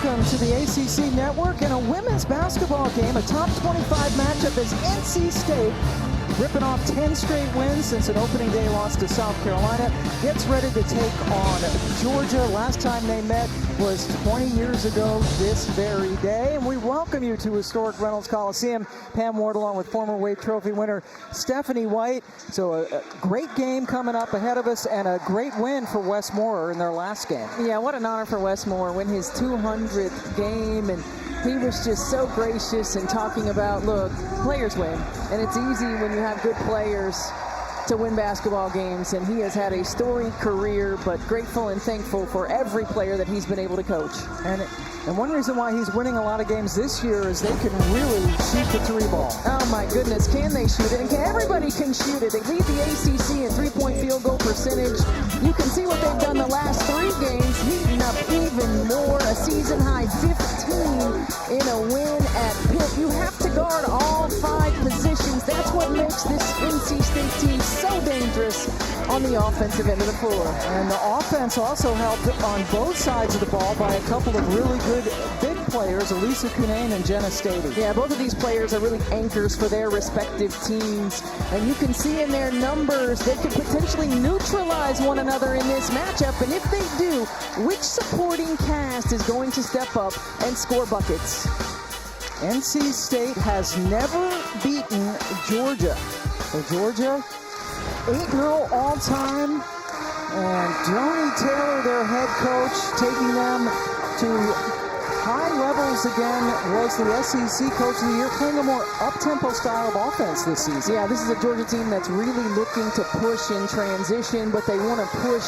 welcome to the ACC Network and a women's basketball game. A top 25 matchup as NC State, ripping off 10 straight wins since an opening day loss to South Carolina, gets ready to take on Georgia. Last time they met was 20 years ago this very day. And we welcome you to historic Reynolds Coliseum. Pam Ward along with former Wade Trophy winner Stephanie White. So a great game coming up ahead of us and a great win for Wes Moore in their last game. Yeah, what an honor for Wes Moore. Win his 200th game, and he was just so gracious in talking about, look, players win. And it's easy when you have good players to win basketball games, and he has had a storied career, but grateful and thankful for every player that he's been able to coach. And one reason why he's winning a lot of games this year is they can really shoot the three ball. Oh my goodness, can they shoot it? And everybody can shoot it. They lead the ACC in three-point field goal percentage. You can see what they've done the last 3 games, heating up even more. A season high 15 in a win at Pitt. You have to guard all 5 positions. That's what makes this NC State team so dangerous on the offensive end of the floor. And the offense also helped on both sides of the ball by a couple of really good big players, Elisa Cunane and Jenna Stady. Yeah, both of these players are really anchors for their respective teams. And you can see in their numbers they could potentially neutralize one another in this matchup. And if they do, which supporting cast is going to step up and score buckets? NC State has never beaten Georgia. So Georgia 8-0 all-time, and Joni Taylor, their head coach, taking them to high levels again, was the SEC Coach of the Year, playing a more up-tempo style of offense this season. Yeah, this is a Georgia team that's really looking to push in transition, but they want to push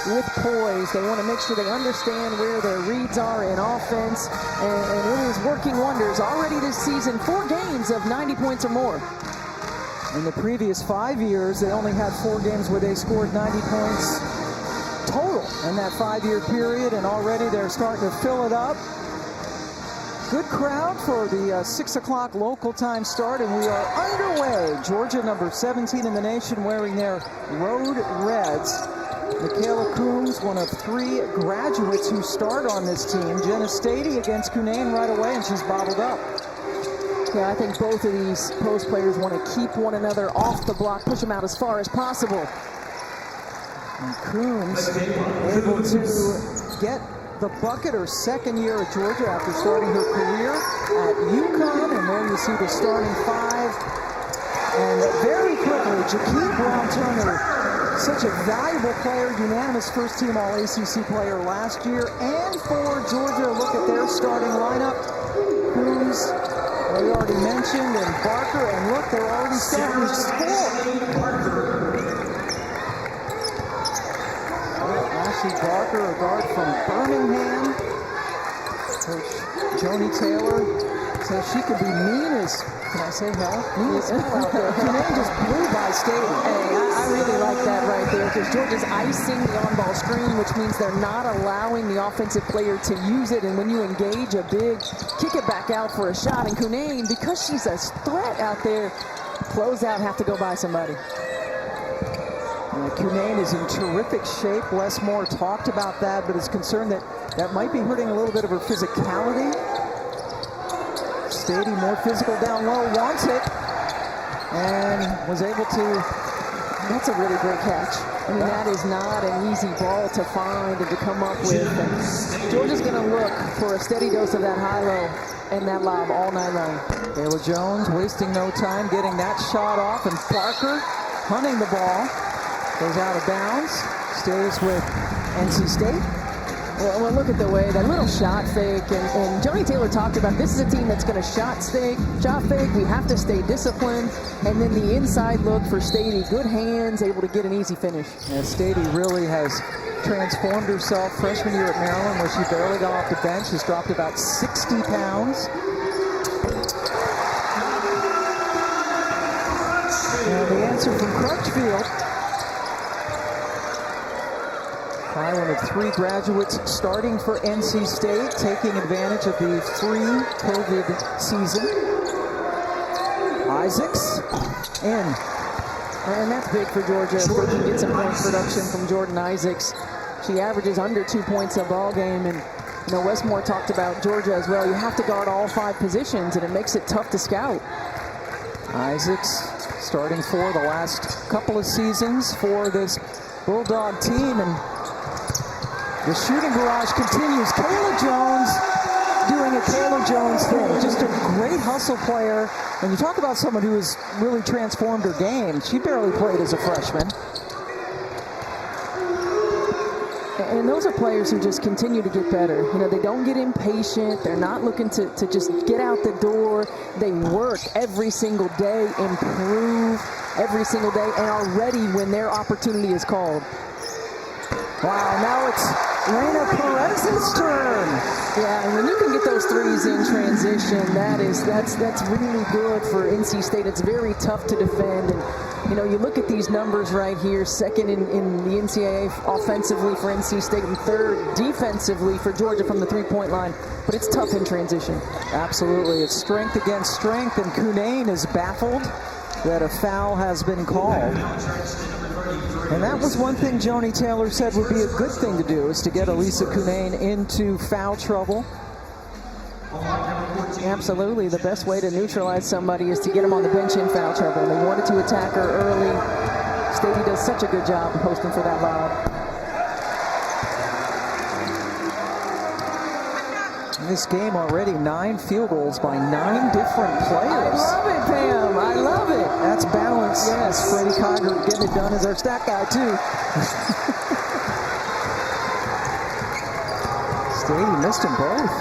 with poise. They want to make sure they understand where their reads are in offense, and it is working wonders. Already this season, 4 games of 90 points or more. In the previous 5 years, they only had 4 games where they scored 90 points total in that 5-year period, and already they're starting to fill it up. Good crowd for the 6 o'clock local time start, and we are underway. Georgia, number 17 in the nation, wearing their road reds. Michaela Coombs, one of 3 graduates who start on this team. Jenna Stady against Cunane right away, and she's bottled up. Yeah, I think both of these post players want to keep one another off the block, push them out as far as possible. And Coombs able to get the bucket her second year at Georgia after starting her career at UConn. And there you see the starting 5. And very quickly, Jakeem Brown-Turner, such a valuable player, unanimous first-team All-ACC player last year. And for Georgia, look at their starting lineup. Coombs, we already mentioned, and Barker, and look, they're already starting to score. Ashley Barker, a guard from Birmingham. Coach Joni Taylor says she could be mean as, can I say hell? Mean as hell out there. Cunane just blew by Stady. Hey, I really like that right there, because Georgia's icing the on-ball screen, which means they're not allowing the offensive player to use it. And when you engage a big, kick it back out for a shot, and Cunane, because she's a threat out there, close out, have to go by somebody. Cunane is in terrific shape. Wes Moore talked about that, but is concerned that that might be hurting a little bit of her physicality. Stady more physical down low, wants it, and was able to. That's a really great catch. I mean, that is not an easy ball to find and to come up with. And Georgia's going to look for a steady dose of that high-low and that lob all night long. Taylor Jones wasting no time getting that shot off, and Parker hunting the ball. Goes out of bounds, stays with NC State. Well, look at the way, that little shot fake, and Joni Taylor talked about this is a team that's going to shot fake, we have to stay disciplined, and then the inside look for Stady, good hands, able to get an easy finish. Yeah, Stady really has transformed herself. Freshman year at Maryland, where she barely got off the bench, has dropped about 60 pounds. And the answer from Crutchfield. One of 3 graduates starting for NC State, taking advantage of the free COVID season. Isaacs in. And that's big for Georgia. If they can get some point production from Jordan Isaacs. She averages under 2 points a ball game, and You know, Westmore talked about Georgia as well. You have to guard all 5 positions, and it makes it tough to scout. Isaacs starting for the last couple of seasons for this Bulldog team, and the shooting barrage continues. Kayla Jones doing a Kayla Jones thing. Just a great hustle player. And you talk about someone who has really transformed her game. She barely played as a freshman. And those are players who just continue to get better. You know, they don't get impatient. They're not looking to just get out the door. They work every single day, improve every single day, and are ready when their opportunity is called. Wow, now it's Reina Perez's turn. Yeah, and when you can get those threes in transition, that's really good for NC State. It's very tough to defend. And you know, you look at these numbers right here, second in the NCAA offensively for NC State and third defensively for Georgia from the three-point line. But it's tough in transition. Absolutely. It's strength against strength, and Cunane is baffled that a foul has been called. And that was one thing Joni Taylor said would be a good thing to do, is to get Elisa Cunane into foul trouble. Absolutely. The best way to neutralize somebody is to get them on the bench in foul trouble. And they wanted to attack her early. Stady does such a good job of posting for that lob. In this game already, 9 field goals by 9 different players. I love it, Pam. I love it. That's balance. Yes. Freddie Coger getting it done as our stat guy, too. Stady missed them both.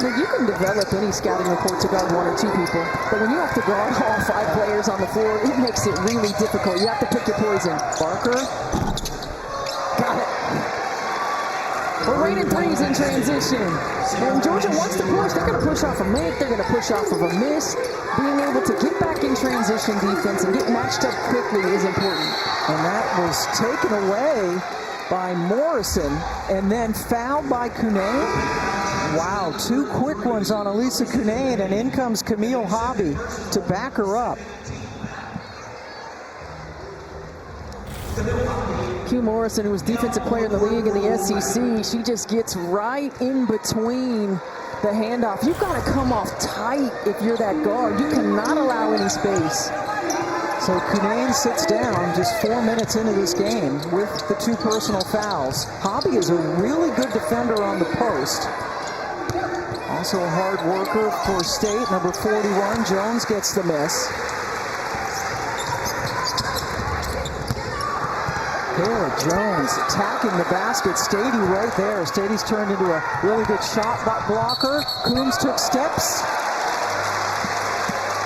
You can develop any scouting report to guard 1 or 2 people, but when you have to guard all 5 players on the floor, it makes it really difficult. You have to pick your poison. Barker. Got it. We're raining threes in transition. And Georgia wants to push. They're going to push off a make. They're going to push off of a miss. Being able to get back in transition defense and get matched up quickly is important. And that was taken away by Morrison and then fouled by Cunane. Wow, 2 quick ones on Elisa Cunane, and in comes Camille Hobby to back her up. Q Morrison, who was defensive player in the league in the SEC, she just gets right in between the handoff. You've got to come off tight if you're that guard. You cannot allow any space. So Cunane sits down just 4 minutes into this game with the 2 personal fouls. Hobby is a really good defender on the post. Also a hard worker for State, number 41. Jones gets the miss. Kayla Jones attacking the basket. Stady right there. Stady's turned into a really good shot blocker. Coombs took steps.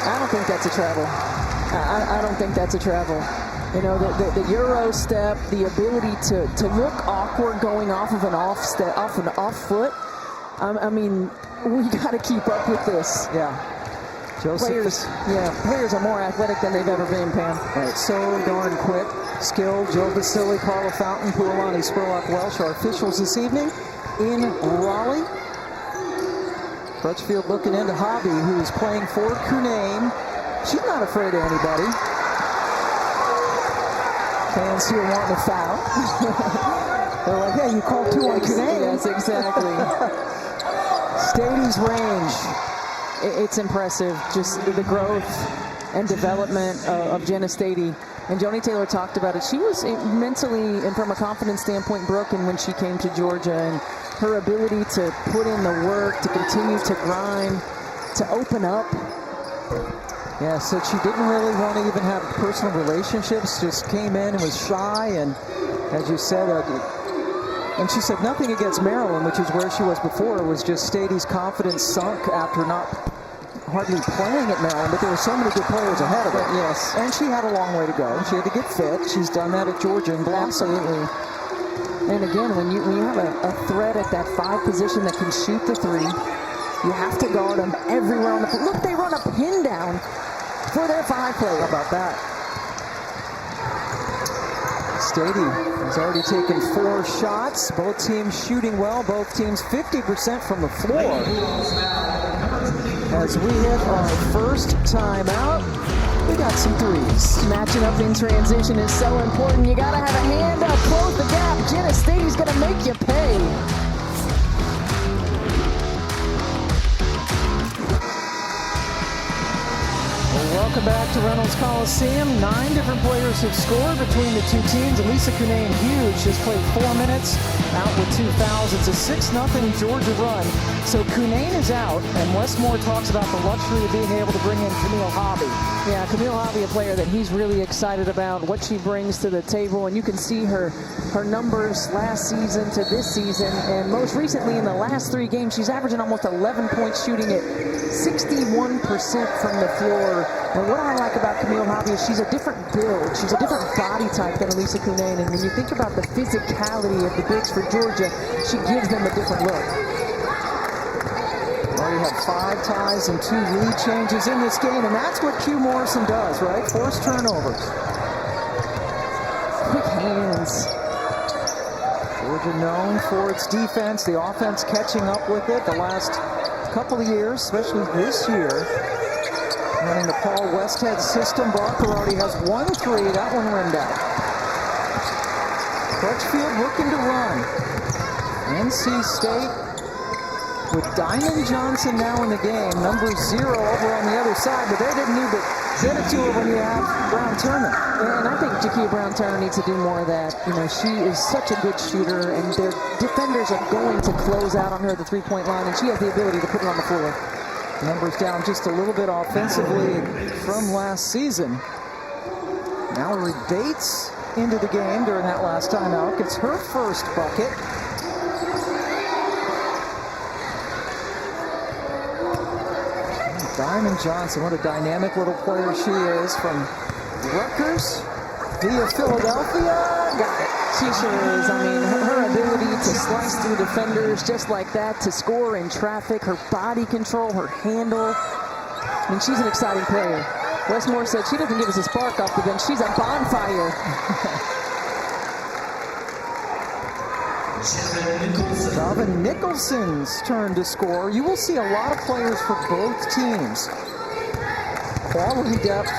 I don't think that's a travel. I don't think that's a travel. You know, the Euro step, the ability to look awkward going off of an off step, off an off foot. I mean, we got to keep up with this. Yeah. Players are more athletic than they've ever been, Pam. Right, so darn quick. Skilled. Joe Vasili, Carla Fountain, Pualani, Spurlock, Welsh, our officials this evening in Raleigh. Crutchfield looking into Hobby, who's playing for Cunane. She's not afraid of anybody. Fans here wanting a foul. They're like, hey, you called 2 on Cunane. Yes, exactly. Stady's range. It's impressive, just the growth and development of Jenna Stady. And Joni Taylor talked about it. She was mentally and from a confidence standpoint broken when she came to Georgia, and her ability to put in the work, to continue to grind, to open up. Yeah, said she didn't really want to even have personal relationships, just came in and was shy, and as you said, and she said nothing against Maryland, which is where she was before. It was just Stady's confidence sunk after not hardly playing at Maryland, but there were so many good players ahead of her. Yes. And she had a long way to go. She had to get fit. She's done that at Georgia and blossomed. Absolutely. And again, when you have a threat at that 5 position that can shoot the 3, you have to guard them everywhere on the floor. Look, they run a pin down for their 5 player. How about that? Stady has already taken 4 shots. Both teams shooting well. Both teams 50% from the floor. As we hit our first timeout, we got some threes. Matching up in transition is so important. You got to have a hand up, close the gap. Jenna Stady's going to make you pay. Welcome back to Reynolds Coliseum. 9 different players have scored between the two teams. Elisa Cunane, huge, just played 4 minutes, out with 2 fouls. It's a 6-0 Georgia run. So Cunane is out, and Westmore talks about the luxury of being able to bring in Camille Hobby. Yeah, Camille Hobby, a player that he's really excited about, what she brings to the table, and you can see her numbers last season to this season, and most recently in the last 3 games, she's averaging almost 11 points, shooting at 61% from the floor. And what I like about Camille Hobby is she's a different build. She's a different body type than Elisa Cunane. And when you think about the physicality of the bigs for Georgia, she gives them a different look. Already had 5 ties and 2 lead changes in this game, and that's what Q Morrison does, right? Force turnovers. Quick hands. Georgia known for its defense, the offense catching up with it the last couple of years, especially this year. Running the Paul Westhead system. Barker already has 1 3. That one rimmed out. Crutchfield looking to run. NC State with Diamond Johnson now in the game. Number 0 over on the other side, but they didn't need to get it to her when you have Brown Turner. And I think Jakia Brown Turner needs to do more of that. You know, she is such a good shooter, and their defenders are going to close out on her at the 3-point line, and she has the ability to put it on the floor. Numbers down just a little bit offensively from last season. Mallory Bates into the game during that last timeout. Gets her first bucket. Diamond Johnson, what a dynamic little player she is, from Rutgers via Philadelphia. Got it. She sure is. I mean, her ability to slice through defenders just like that, to score in traffic, her body control, her handle. I mean, she's an exciting player. Westmore said she doesn't give us a spark off the bench. She's a bonfire. Davin Nicholson's turn to score. You will see a lot of players for both teams. Quality depth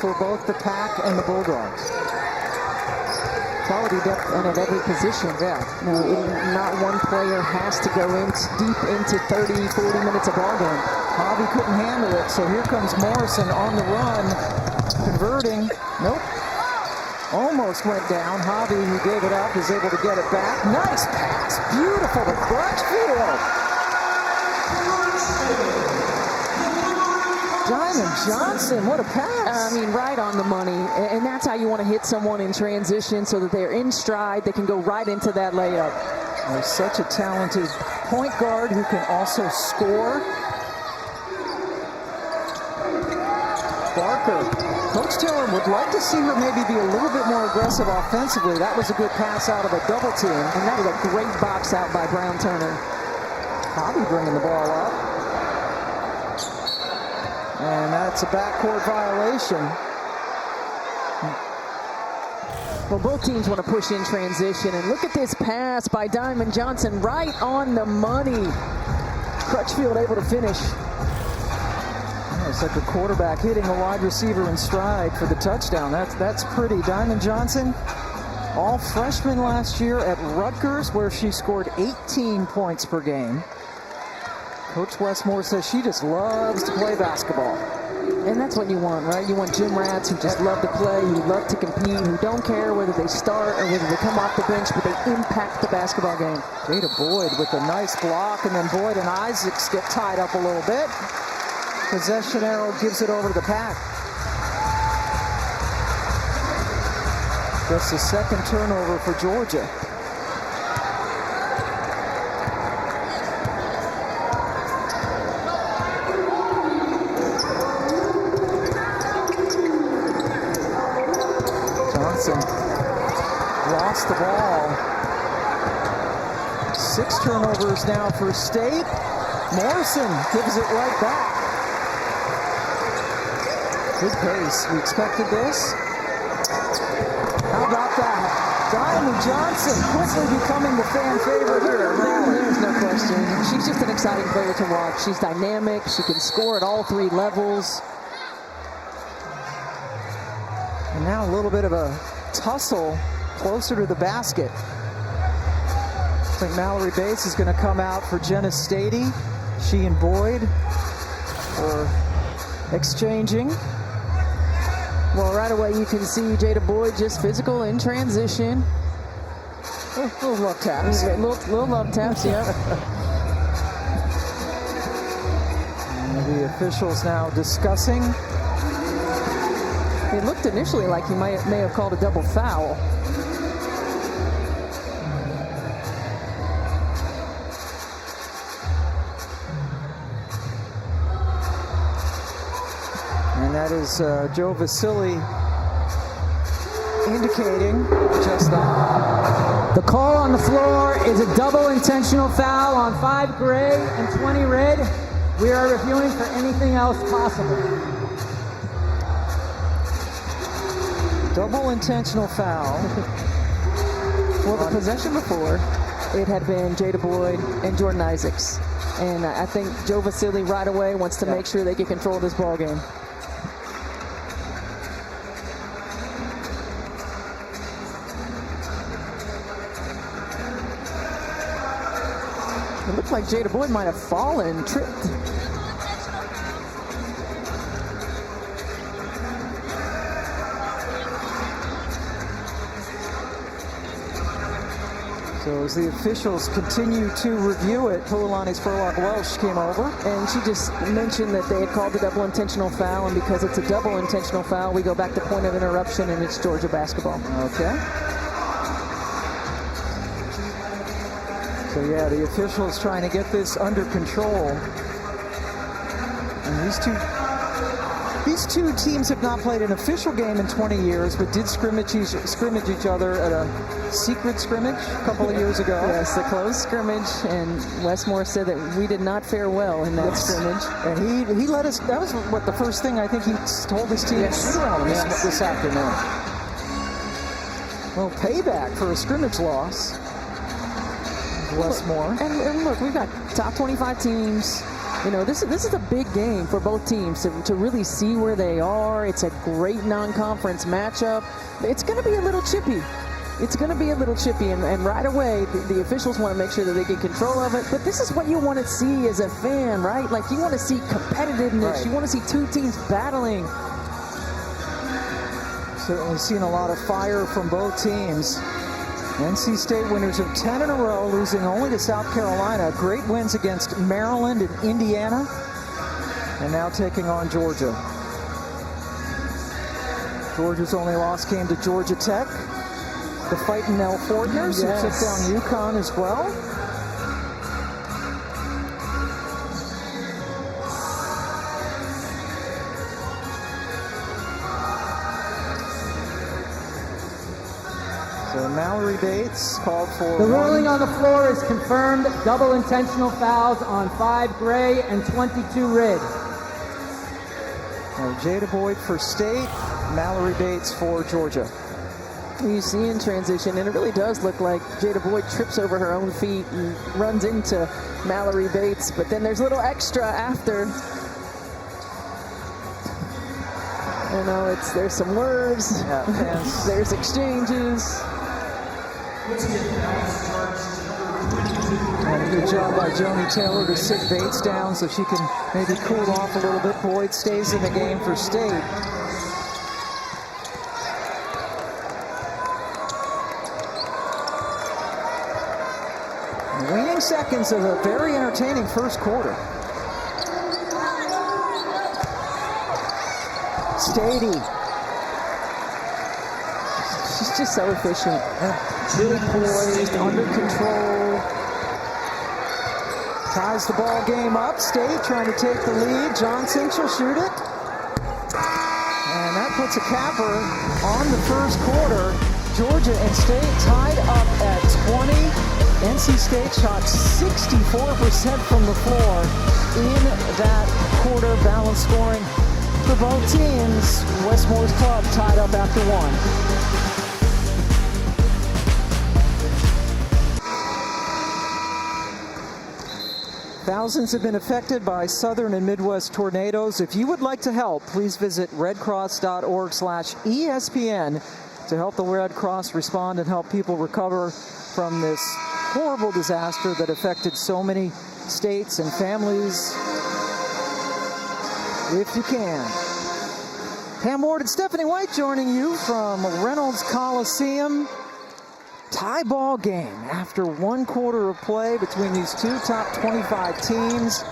for both the Pack and the Bulldogs. Quality depth and at every position. Yeah. Not one player has to go in deep into 30, 40 minutes of ball game. Hobby couldn't handle it, so here comes Morrison on the run, converting. Nope. Almost went down. Hobby, who gave it up, is able to get it back. Nice pass. Beautiful to Crutchfield. Diamond Johnson, what a pass. I mean, right on the money. And that's how you want to hit someone in transition, so that they're in stride. They can go right into that layup. There's such a talented point guard who can also score. Barker. Coach Taylor would like to see her maybe be a little bit more aggressive offensively. That was a good pass out of a double team. And that was a great box out by Brown Turner. Hobby bringing the ball up. And that's a backcourt violation. Well, both teams want to push in transition. And look at this pass by Diamond Johnson, right on the money. Crutchfield able to finish. It's like a quarterback hitting a wide receiver in stride for the touchdown. That's pretty. Diamond Johnson, all freshman last year at Rutgers, where she scored 18 points per game. Coach Westmore says she just loves to play basketball. And that's what you want, right? You want gym rats who just love to play, who love to compete, who don't care whether they start or whether they come off the bench, but they impact the basketball game. Jada Boyd with a nice block, and then Boyd and Isaacs get tied up a little bit. Possession arrow gives it over to the Pack. Just the second turnover for Georgia. Johnson lost the ball. 6 turnovers now for State. Morrison gives it right back. Good pace. We expected this. How about that? Diamond Johnson quickly becoming the fan favorite here at Raleigh. There's no question. She's just an exciting player to watch. She's dynamic. She can score at all 3 levels. And now a little bit of a tussle closer to the basket. I think Mallory Bates is going to come out for Jenna Stady. She and Boyd were exchanging. Well, right away you can see Jada Boyd just physical in transition. Little love taps. Little love taps, yeah. And the officials now discussing. It looked initially like he may have called a double foul. And that is Joe Vasili indicating just that. The call on the floor is a double intentional foul on 5 gray and 20 red. We are reviewing for anything else possible. Double intentional foul. Well, the possession before, it had been Jada Boyd and Jordan Isaacs. And I think Joe Vasili right away wants to make sure they get control of this ball game. It looked like Jada Boyd might have fallen, tripped. So as the officials continue to review it, Pualani Spurlock Welsh came over. And she just mentioned that they had called a double intentional foul, and because it's a double intentional foul, we go back to point of interruption, and it's Georgia basketball. Okay. So yeah, the officials trying to get this under control. And these two teams have not played an official game in 20 years, but did scrimmage each other at a secret scrimmage a couple of years ago. Yes, the closed scrimmage, and Westmore said that we did not fare well in that scrimmage. And he let us, that was what the first thing I think he told his team to shoot around this afternoon. Well, payback for a scrimmage loss. Westmore. And look, we've got top 25 teams. You know, this is a big game for both teams to really see where they are. It's a great non-conference matchup. It's going to be a little chippy. It's going to be a little chippy, and right away, the officials want to make sure that they get control of it. But this is what you want to see as a fan, right? Like, you want to see competitiveness. Right. You want to see two teams battling. Certainly seen a lot of fire from both teams. NC State winners of 10 in a row, losing only to South Carolina. Great wins against Maryland and Indiana, and now taking on Georgia. Georgia's only loss came to Georgia Tech. The Fightin' Nell Fortners, who took down UConn as well. So Mallory Bates called for... The ruling on the floor is confirmed. Double intentional fouls on 5 gray and 22 red. Jada Boyd for State, Mallory Bates for Georgia. You see in transition, and it really does look like Jada Boyd trips over her own feet and runs into Mallory Bates, but then there's a little extra after. You know, there's some words, there's exchanges. And a good job by Joni Taylor to sit Bates down so she can maybe cool off a little bit. Boyd stays in the game for State. Waning seconds of a very entertaining first quarter. Stady. She's just so efficient. Really poised, under control. Ties the ball game up. State trying to take the lead. Johnson, she'll shoot it. And that puts a capper on the first quarter. Georgia and State tied up at 20. NC State shot 64% from the floor in that quarter. Balanced scoring for both teams. Westmore's club tied up after 1. Thousands have been affected by southern and Midwest tornadoes. If you would like to help, please visit redcross.org/ESPN to help the Red Cross respond and help people recover from this horrible disaster that affected so many states and families. If you can. Pam Ward and Stephanie White joining you from Reynolds Coliseum. Tie ball game after 1 quarter of play between these two top 25 teams.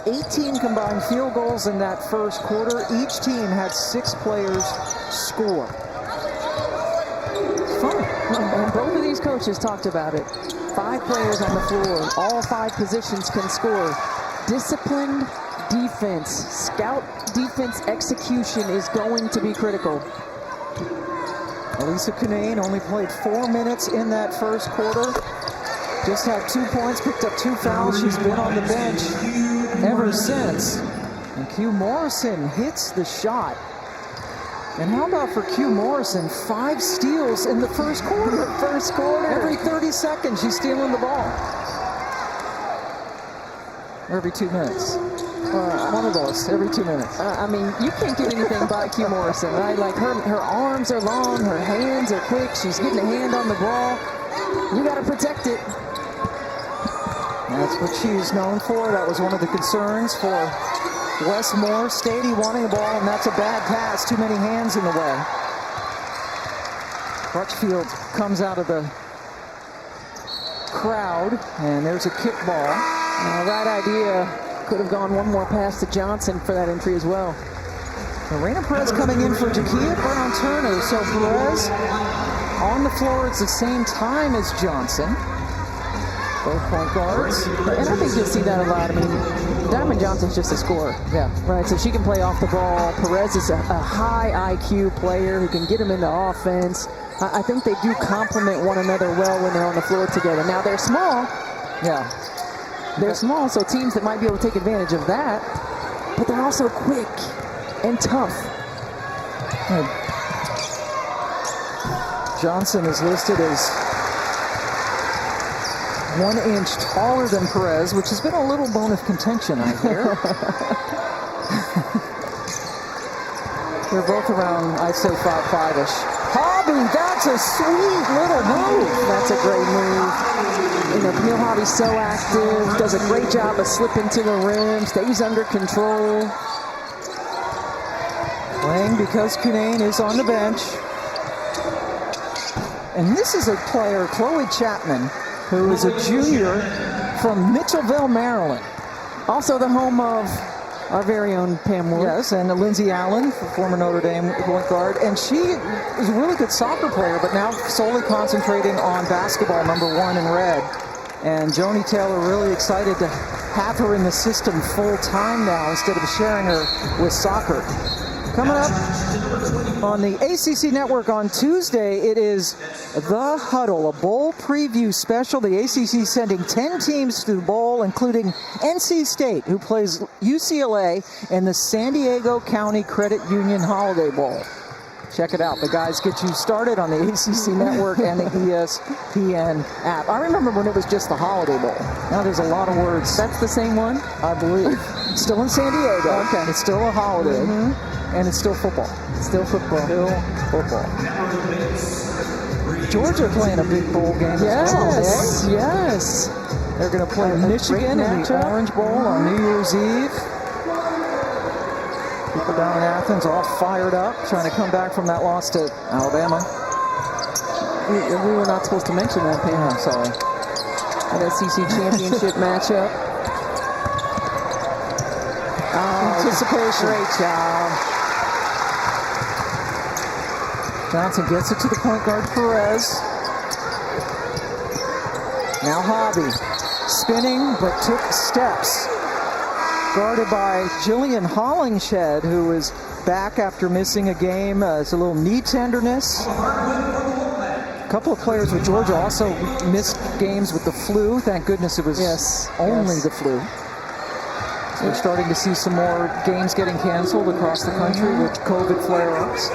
18 combined field goals in that first quarter. Each team had 6 players score. Fun. And both of these coaches talked about it. 5 players on the floor. All 5 positions can score. Disciplined defense. Scout defense execution is going to be critical. Elisa Cunane only played 4 minutes in that first quarter. Just had 2 points, picked up 2 fouls. She's been on the bench ever since. And Q Morrison hits the shot. And how about for Q Morrison, 5 steals in the first quarter. Every 30 seconds, she's stealing the ball. Every 2 minutes. One of those, every 2 minutes. I mean, you can't get anything by Q Morrison, right? Like her arms are long, her hands are quick. She's getting a hand on the ball. You got to protect it. That's what she's known for. That was one of the concerns for Wes Moore. Stady wanting the ball, and that's a bad pass. Too many hands in the way. Crutchfield comes out of the crowd, and there's a kick ball. Right idea. Could have gone one more pass to Johnson for that entry as well. Raina Perez coming in for Jakia Brown-Turner. So Perez on the floor at the same time as Johnson. Both point guards. And I think you'll see that a lot. I mean, Diamond Johnson's just a scorer. Yeah. Right, so she can play off the ball. Perez is a high IQ player who can get him into offense. I think they do complement one another well when they're on the floor together. Now, they're small. Yeah. They're small, so teams that might be able to take advantage of that, but they're also quick and tough. Johnson is listed as 1 inch taller than Perez, which has been a little bone of contention, I hear. They're both around, I'd say, 5'5"-ish. Hobby, that's a sweet little move. That's a great move. You know, Camille Hobby's so active, does a great job of slipping to the rim, stays under control. Playing because Cunane is on the bench. And this is a player, Chloe Chapman, who is a junior from Mitchellville, Maryland. Also the home of our very own Pam Ward. Yes, and Lindsay Allen, former Notre Dame point guard. And she is a really good soccer player, but now solely concentrating on basketball, #1 in red. And Joni Taylor really excited to have her in the system full time now instead of sharing her with soccer. Coming up on the ACC Network on Tuesday, it is The Huddle, a bowl preview special. The ACC sending 10 teams to the bowl, including NC State, who plays UCLA in the San Diego County Credit Union Holiday Bowl. Check it out. The guys get you started on the ACC Network and the ESPN app. I remember when it was just the Holiday Bowl. Now there's a lot of words. That's the same one? I believe. It's still in San Diego. Okay. It's still a holiday. And it's still football. Still football. Still football. Georgia playing a big bowl game. Yes, yes. They're going to play Michigan in the Orange Bowl on New Year's Eve. People down in Athens all fired up, trying to come back from that loss to Alabama. We were not supposed to mention that, Pam. I'm sorry. An SEC championship matchup. Anticipation. Great job. Johnson gets it to the point guard, Perez. Now Hobby, spinning, but took steps. Guarded by Jillian Hollingshed, who is back after missing a game. It's a little knee tenderness. A couple of players with Georgia also missed games with the flu. Thank goodness it was only the flu. So we're starting to see some more games getting canceled across the country with COVID flare-ups.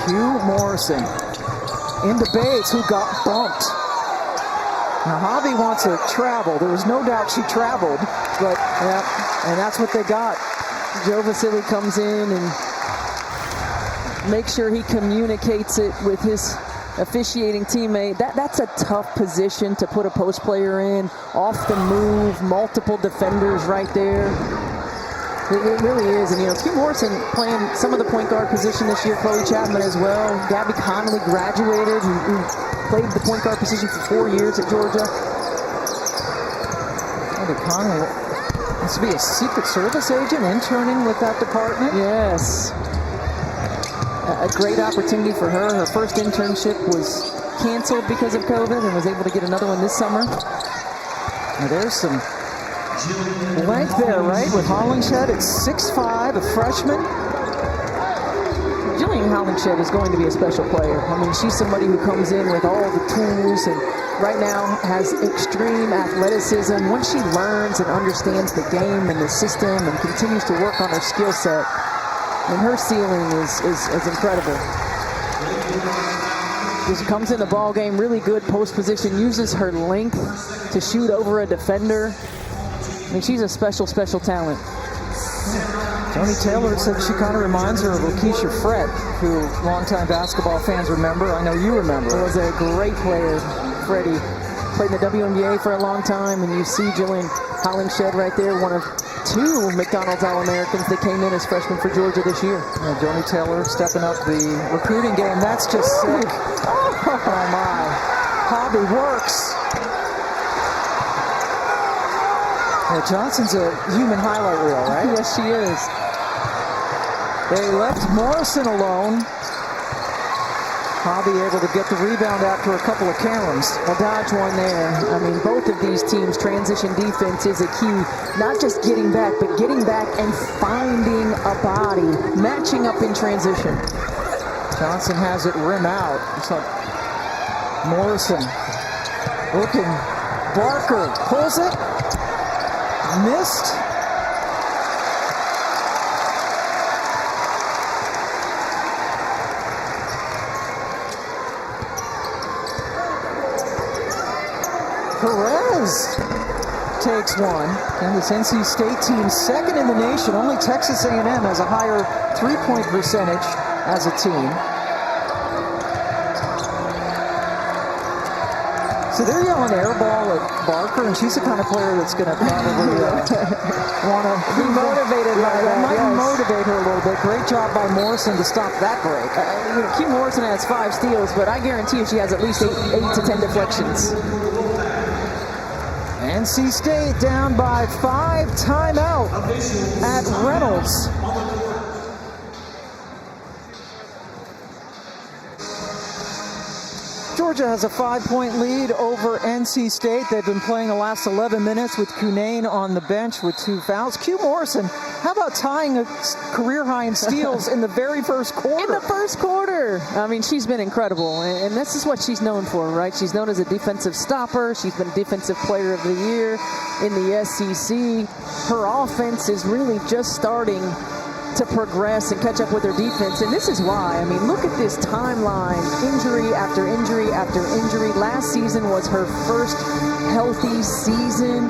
Hugh Morrison into Bates, who got bumped. Now Hobby wants to travel. There was no doubt she traveled, but and that's what they got. Joe Vasily comes in and makes sure he communicates it with his officiating teammate. That's a tough position to put a post player in. Off the move, multiple defenders right there. It really is. And, Q Morrison playing some of the point guard position this year, Chloe Chapman as well. Gabby Connolly graduated, who played the point guard position for 4 years at Georgia. Gabby Connolly wants to be a Secret Service agent, interning with that department. Yes. A great opportunity for her. Her first internship was canceled because of COVID and was able to get another one this summer. Now there's some length there, right? With Hollingshead at 6'5", a freshman. Jillian Hollingshead is going to be a special player. I mean, she's somebody who comes in with all the tools and right now has extreme athleticism. Once she learns and understands the game and the system and continues to work on her skill set, and her ceiling is incredible. She comes in the ball game really good post position, uses her length to shoot over a defender. I mean, she's a special talent. Tony Taylor said she kind of reminds her of Lakeisha Fred, who longtime basketball fans remember. I know you remember. Was a great player, Freddie. Played in the WNBA for a long time, and you see Jillian Hollingshead right there, one of 2 McDonald's All-Americans that came in as freshmen for Georgia this year. Yeah, Tony Taylor stepping up the recruiting game. That's just sick. Oh my. Hobby works. Yeah, Johnson's a human highlight reel, right? Yes, she is. They left Morrison alone. Hobby able to get the rebound after a couple of caroms. Well, dodge one there. I mean, both of these teams' transition defense is a key. Not just getting back, but getting back and finding a body, matching up in transition. Johnson has it rim out. It's like Morrison looking. Barker pulls it. Missed. Perez takes one, and this NC State team second in the nation. Only Texas A&M has a higher three-point percentage as a team. So they're yelling air ball at Barker, and she's the kind of player that's going to probably want to be motivated by that. Might motivate her a little bit. Great job by Morrison to stop that break. Q Morrison has 5 steals, but I guarantee you she has at least 8 to 10 deflections. NC State down by 5, timeout at Reynolds. Georgia has a 5-point lead over NC State. They've been playing the last 11 minutes with Cunane on the bench with 2 fouls. Q Morrison, how about tying a career high in steals in the very first quarter? In the first quarter. I mean, she's been incredible, and this is what she's known for, right? She's known as a defensive stopper. She's been Defensive Player of the Year in the SEC. Her offense is really just starting to progress and catch up with their defense, and this is why. I mean, look at this timeline. Injury after injury after injury. Last season was her first healthy season.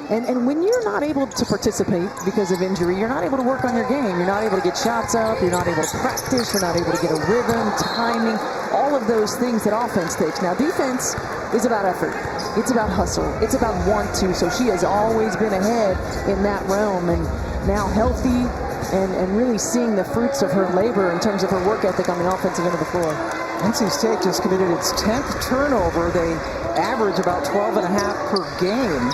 And when you're not able to participate because of injury, you're not able to work on your game. You're not able to get shots up. You're not able to practice. You're not able to get a rhythm, timing, all of those things that offense takes. Now, defense is about effort. It's about hustle. It's about want to. So she has always been ahead in that realm, and now healthy and really seeing the fruits of her labor in terms of her work ethic on the offensive end of the floor. NC State just committed its 10th turnover. They average about 12.5 per game.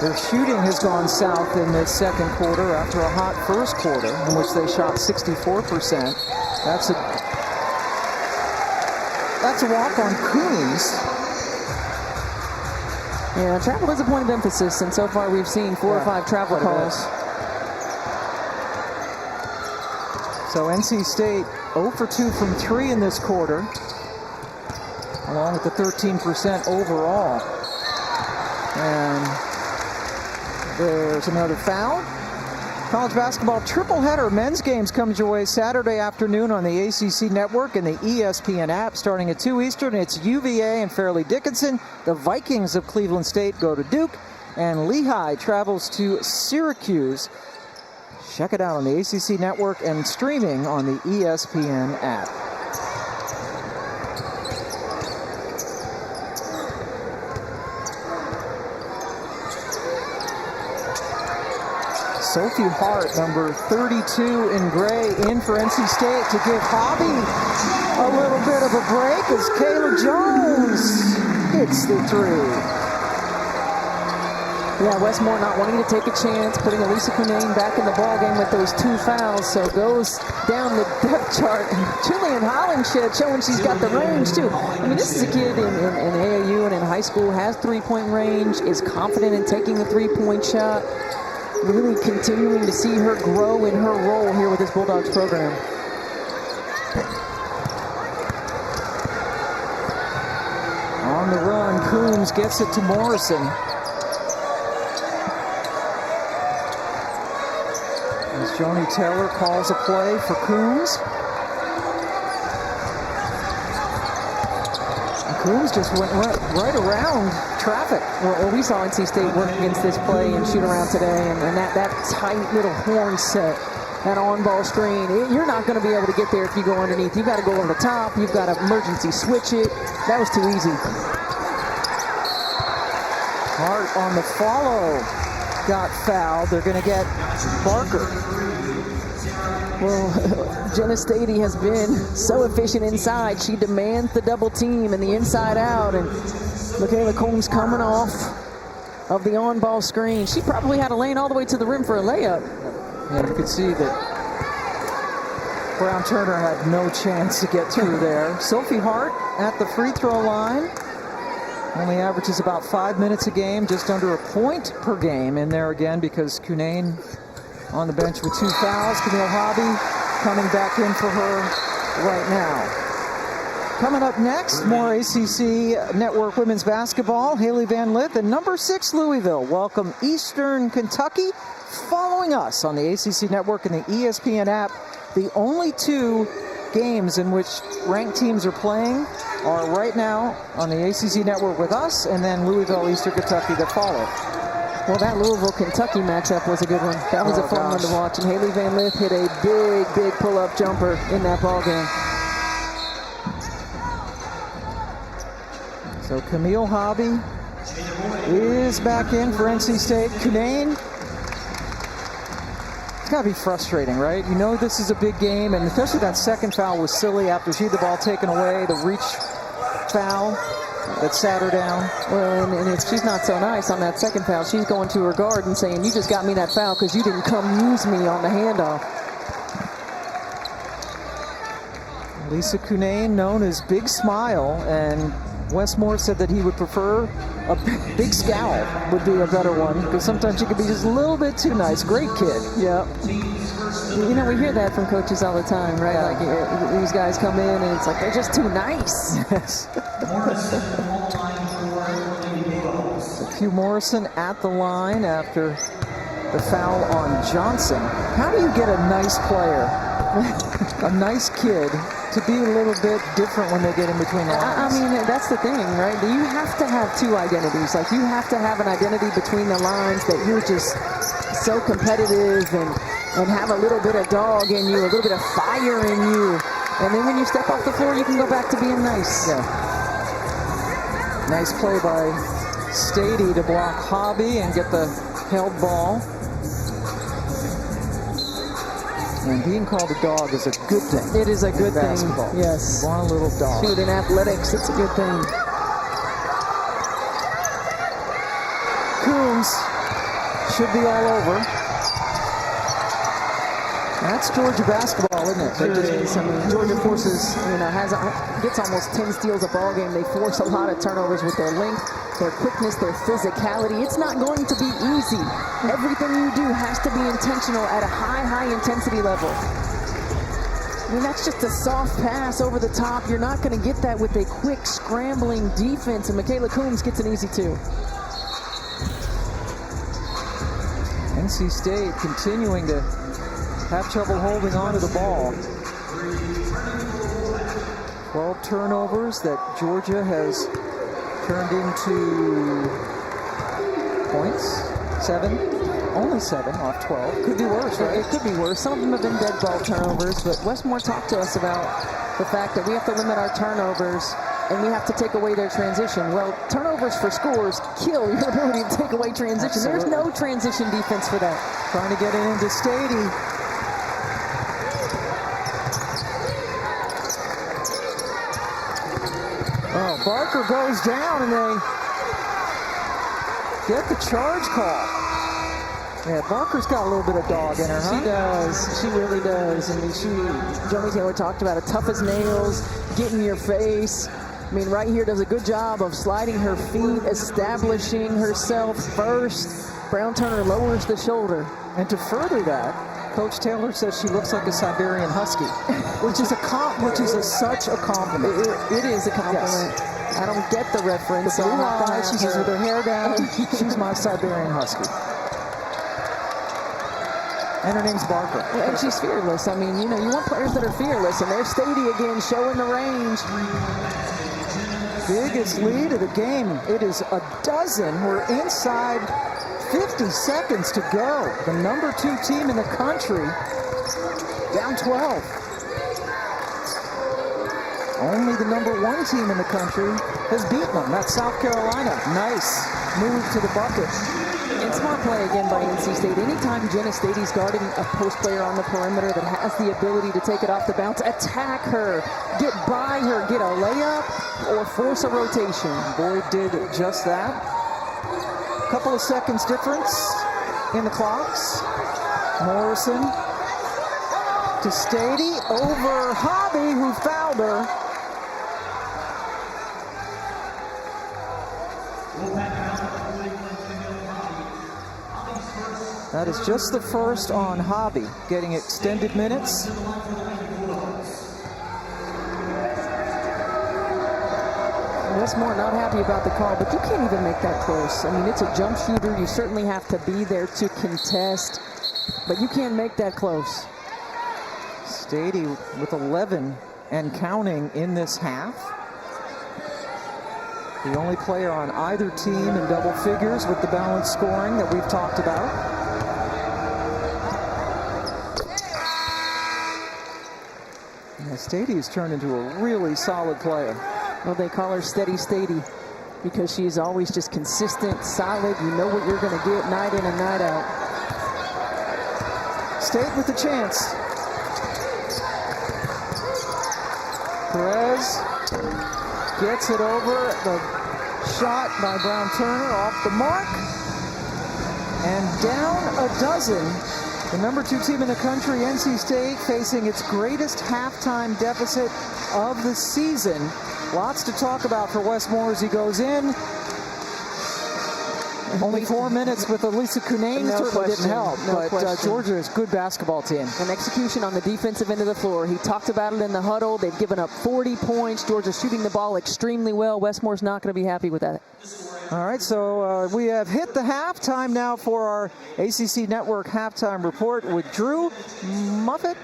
Their shooting has gone south in this second quarter after a hot first quarter in which they shot 64%. That's a walk on Coons. Yeah, travel is a point of emphasis, and so far we've seen 4 or 5 travel calls. So NC State 0 for 2 from 3 in this quarter, along with the 13% overall. And there's another foul. College basketball tripleheader men's games comes your way Saturday afternoon on the ACC Network and the ESPN app starting at 2 Eastern. It's UVA and Fairleigh Dickinson. The Vikings of Cleveland State go to Duke, and Lehigh travels to Syracuse. Check it out on the ACC Network and streaming on the ESPN app. Sophie Hart, number 32 in gray, in for NC State to give Hobby a little bit of a break as Kayla Jones hits the three. Yeah, Westmore not wanting to take a chance, putting Elisa Cunane back in the ballgame with those 2 fouls, so goes down the depth chart. Julian Hollingshed showing she's got the range, too. I mean, this is a kid in AAU and in high school, has three-point range, is confident in taking the three-point shot. Really continuing to see her grow in her role here with this Bulldogs program. On the run, Coombs gets it to Morrison. As Joni Taylor calls a play for Coombs. And Coombs just went right around traffic. Well, we saw NC State work against this play and shoot around today, and that tight little horn set, that on-ball screen, you're not going to be able to get there if you go underneath. You've got to go over the top. You've got to emergency switch it. That was too easy. Hart on the follow got fouled. They're going to get Barker. Well, Jenna Stady has been so efficient inside. She demands the double team and the inside out, and Michaela Combs coming off of the on-ball screen. She probably had a lane all the way to the rim for a layup. And you could see that Brown Turner had no chance to get through there. Sophie Hart at the free throw line. Only averages about 5 minutes a game, just under a point per game in there again because Cunane on the bench with 2 fouls. Camille Hobby coming back in for her right now. Coming up next, more ACC Network women's basketball. Haley Van Lith and number 6 Louisville welcome Eastern Kentucky. Following us on the ACC Network and the ESPN app, the only 2 games in which ranked teams are playing are right now on the ACC Network with us, and then Louisville, Eastern Kentucky that follow. Well, that Louisville-Kentucky matchup was a good one. That was a fun one to watch, and Haley Van Lith hit a big pull-up jumper in that ball game. So Camille Hobby is back in for NC State. Cunane, it's got to be frustrating, right? You know this is a big game, and especially that second foul was silly after she had the ball taken away, the reach foul that sat her down. Well, and if she's not so nice on that second foul, she's going to her guard and saying, you just got me that foul because you didn't come use me on the handoff. Lisa Cunane, known as Big Smile, and Westmore said that he would prefer a big scowl would be a better one because sometimes she could be just a little bit too nice. Great kid. Yeah. You know, we hear that from coaches all the time, right? Yeah. Like these guys come in and it's like they're just too nice. Yes. Hugh Morrison at the line after the foul on Johnson. How do you get a nice player, a nice kid, to be a little bit different when they get in between the lines? I mean, that's the thing, right? You have to have 2 identities. Like, you have to have an identity between the lines that you're just so competitive and have a little bit of dog in you, a little bit of fire in you. And then when you step off the floor, you can go back to being nice. Yeah. Nice play by Stady to block Hobby and get the held ball. And being called a dog is a good thing. It is a good thing. Basketball. Yes. You want a little dog. Shoot, in athletics, it's a good thing. Coombs should be all over. That's Georgia basketball, isn't it? Sure is. I mean, Georgia forces, gets almost 10 steals a ball game. They force a lot of turnovers with their length, their quickness, their physicality. It's not going to be easy. Everything you do has to be intentional at a high intensity level. I mean, that's just a soft pass over the top. You're not going to get that with a quick, scrambling defense, and Michaela Coombs gets an easy 2. NC State continuing to have trouble holding on to the ball. 12 turnovers that Georgia has turned into points. 7. Only 7 off 12. Could be worse, right? It could be worse. Some of them have been dead ball turnovers, but Westmore talked to us about the fact that we have to limit our turnovers and we have to take away their transition. Well, turnovers for scores kill your ability to take away transition. Absolutely. There's no transition defense for that. Trying to get it into Stady. Oh, Barker goes down, and they get the charge call. Yeah, Barker's got a little bit of dog in her, huh? She does. She really does. I mean, Joey Taylor talked about it, tough as nails, get in your face. I mean, right here does a good job of sliding her feet, establishing herself first. Brown Turner lowers the shoulder. And to further that, Coach Taylor says she looks like a Siberian Husky, which is such a compliment. It is a compliment. Yes. I don't get the reference. The blue I'll have to eyes, ask she's her. with her hair down. She's my Siberian Husky. And her name's Barker. And she's fearless. I mean, you want players that are fearless, and there's Stady again showing the range. Biggest lead of the game. It is a dozen. We're inside 50 seconds to go. The number 2 team in the country down 12. Only the number 1 team in the country has beaten them. That's South Carolina. Nice move to the bucket. And smart play again by NC State. Anytime Jenna Stady's guarding a post player on the perimeter that has the ability to take it off the bounce, attack her, get by her, get a layup, or force a rotation. Boyd did just that. Couple of seconds difference in the clocks. Morrison to Stady over Hobby, who fouled her. That is just the first on Hobby, getting extended minutes. Westmore not happy about the call, but you can't even make that close. I mean, it's a jump shooter. You certainly have to be there to contest, but you can't make that close. Stady with 11 and counting in this half. The only player on either team in double figures with the balanced scoring that we've talked about. Yeah, Stady has turned into a really solid player. Well, they call her Steady Stady because she's always just consistent, solid. You know what you're going to get night in and night out. State with the chance. Perez gets it over. The shot by Brown Turner off the mark. And down a dozen. The number 2 team in the country, NC State, facing its greatest halftime deficit of the season. Lots to talk about for Westmore as he goes in. Only 4 minutes with Elisa Cunane certainly didn't help, but Georgia is a good basketball team. An execution on the defensive end of the floor. He talked about it in the huddle. They've given up 40 points. Georgia's shooting the ball extremely well. Westmore's not going to be happy with that. All right, so we have hit the halftime now for our ACC Network halftime report with Drew Muffet.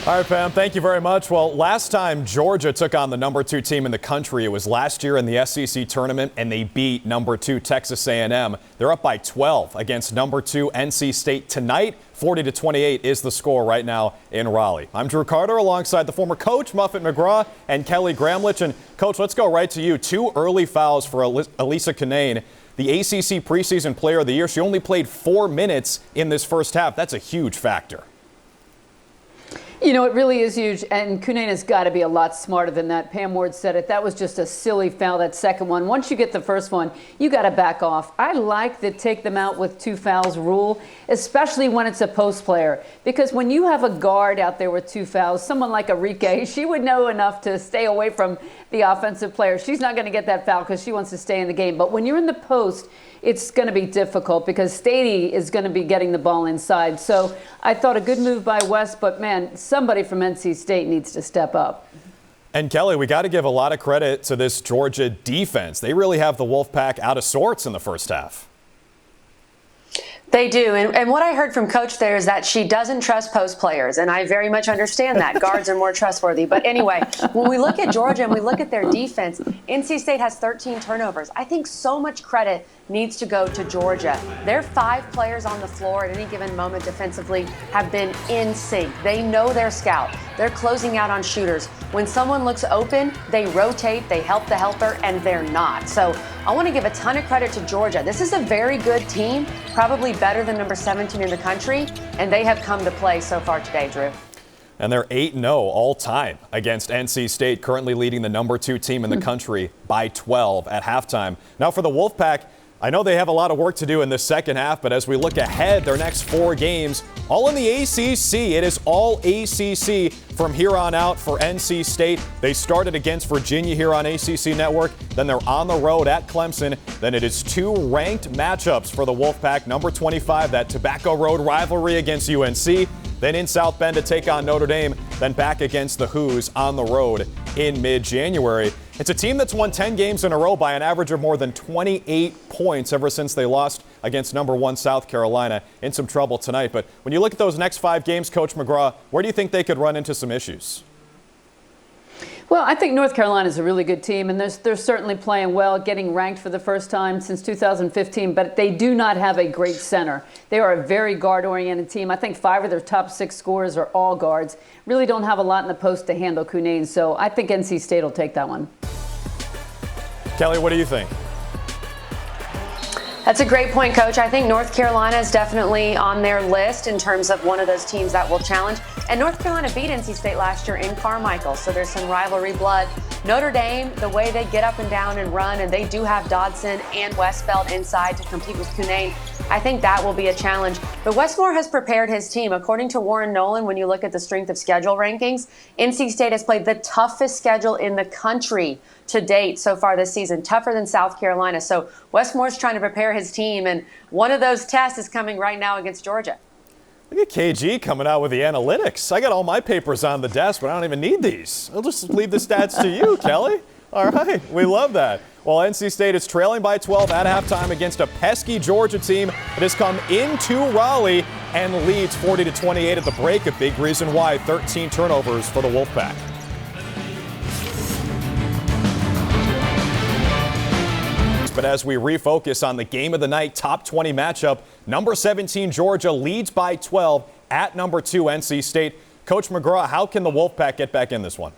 All right, Pam, thank you very much. Well, last time Georgia took on the number 2 team in the country, it was last year in the SEC tournament, and they beat number 2 Texas A&M. They're up by 12 against number 2 NC State tonight. 40-28 is the score right now in Raleigh. I'm Drew Carter alongside the former coach, Muffet McGraw, and Kelly Gramlich. And, Coach, let's go right to you. 2 early fouls for Elisa Cunane, the ACC preseason player of the year. She only played 4 minutes in this first half. That's a huge factor. You know, it really is huge, and Cunane has got to be a lot smarter than that. Pam Ward said it. That was just a silly foul, that second one. Once you get the first one, you got to back off. I like the take them out with 2 fouls rule, especially when it's a post player, because when you have a guard out there with 2 fouls, someone like Arike, she would know enough to stay away from the offensive player. She's not going to get that foul because she wants to stay in the game. But when you're in the post, it's going to be difficult because Stady is going to be getting the ball inside. So I thought a good move by West, but man, somebody from NC State needs to step up. And Kelly, we got to give a lot of credit to this Georgia defense. They really have the Wolfpack out of sorts in the first half. They do. And what I heard from Coach there is that she doesn't trust post players. And I very much understand that. Guards are more trustworthy. But anyway, when we look at Georgia and we look at their defense, NC State has 13 turnovers. I think so much credit needs to go to Georgia. Their 5 players on the floor at any given moment defensively have been in sync. They know their scout. They're closing out on shooters. When someone looks open, they rotate, they help the helper, and they're not. So I want to give a ton of credit to Georgia. This is a very good team, probably better than number 17 in the country, and they have come to play so far today, Drew. And they're 8-0 all time against NC State, currently leading the number 2 team in the country by 12 at halftime. Now for the Wolfpack, I know they have a lot of work to do in this second half, but as we look ahead, their next 4 games, all in the ACC. It is all ACC from here on out for NC State. They started against Virginia here on ACC Network. Then they're on the road at Clemson. Then it is 2 ranked matchups for the Wolfpack. Number 25, that Tobacco Road rivalry against UNC. Then in South Bend to take on Notre Dame. Then back against the Hoos on the road in mid-January. It's a team that's won 10 games in a row by an average of more than 28 points ever since they lost against number 1 South Carolina. In some trouble tonight. But when you look at those next 5 games, Coach McGraw, where do you think they could run into some issues? Well, I think North Carolina is a really good team, and they're certainly playing well, getting ranked for the first time since 2015, but they do not have a great center. They are a very guard-oriented team. I think 5 of their top 6 scorers are all guards. Really don't have a lot in the post to handle Cunane, so I think NC State will take that one. Kelly, what do you think? That's a great point, Coach. I think North Carolina is definitely on their list in terms of one of those teams that will challenge. And North Carolina beat NC State last year in Carmichael, so there's some rivalry blood. Notre Dame, the way they get up and down and run, and they do have Dodson and Westbeld inside to compete with Cunane, I think that will be a challenge. But Westmore has prepared his team. According to Warren Nolan, when you look at the strength of schedule rankings, NC State has played the toughest schedule in the country to date so far this season, tougher than South Carolina. So Westmore's trying to prepare his team, and one of those tests is coming right now against Georgia. Look at KG coming out with the analytics. I got all my papers on the desk, but I don't even need these. I'll just leave the stats to you, Kelly. All right, we love that. Well, NC State is trailing by 12 at halftime against a pesky Georgia team that has come into Raleigh and leads 40-28 at the break. A big reason why 13 turnovers for the Wolfpack. But as we refocus on the game of the night top 20 matchup, number 17 Georgia leads by 12 at number 2 NC State. Coach McGraw, how can the Wolfpack get back in this one?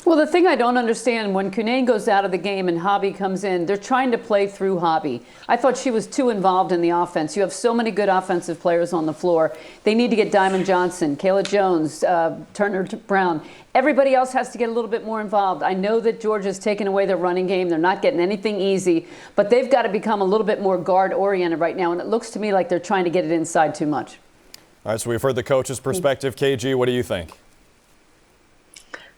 Well, the thing I don't understand, when Cunane goes out of the game and Hobby comes in, they're trying to play through Hobby. I thought she was too involved in the offense. You have so many good offensive players on the floor. They need to get Diamond Johnson, Kayla Jones, Turner Brown. Everybody else has to get a little bit more involved. I know that Georgia's taken away their running game. They're not getting anything easy, but they've got to become a little bit more guard-oriented right now, and it looks to me like they're trying to get it inside too much. All right, so we've heard the coach's perspective. KG, what do you think?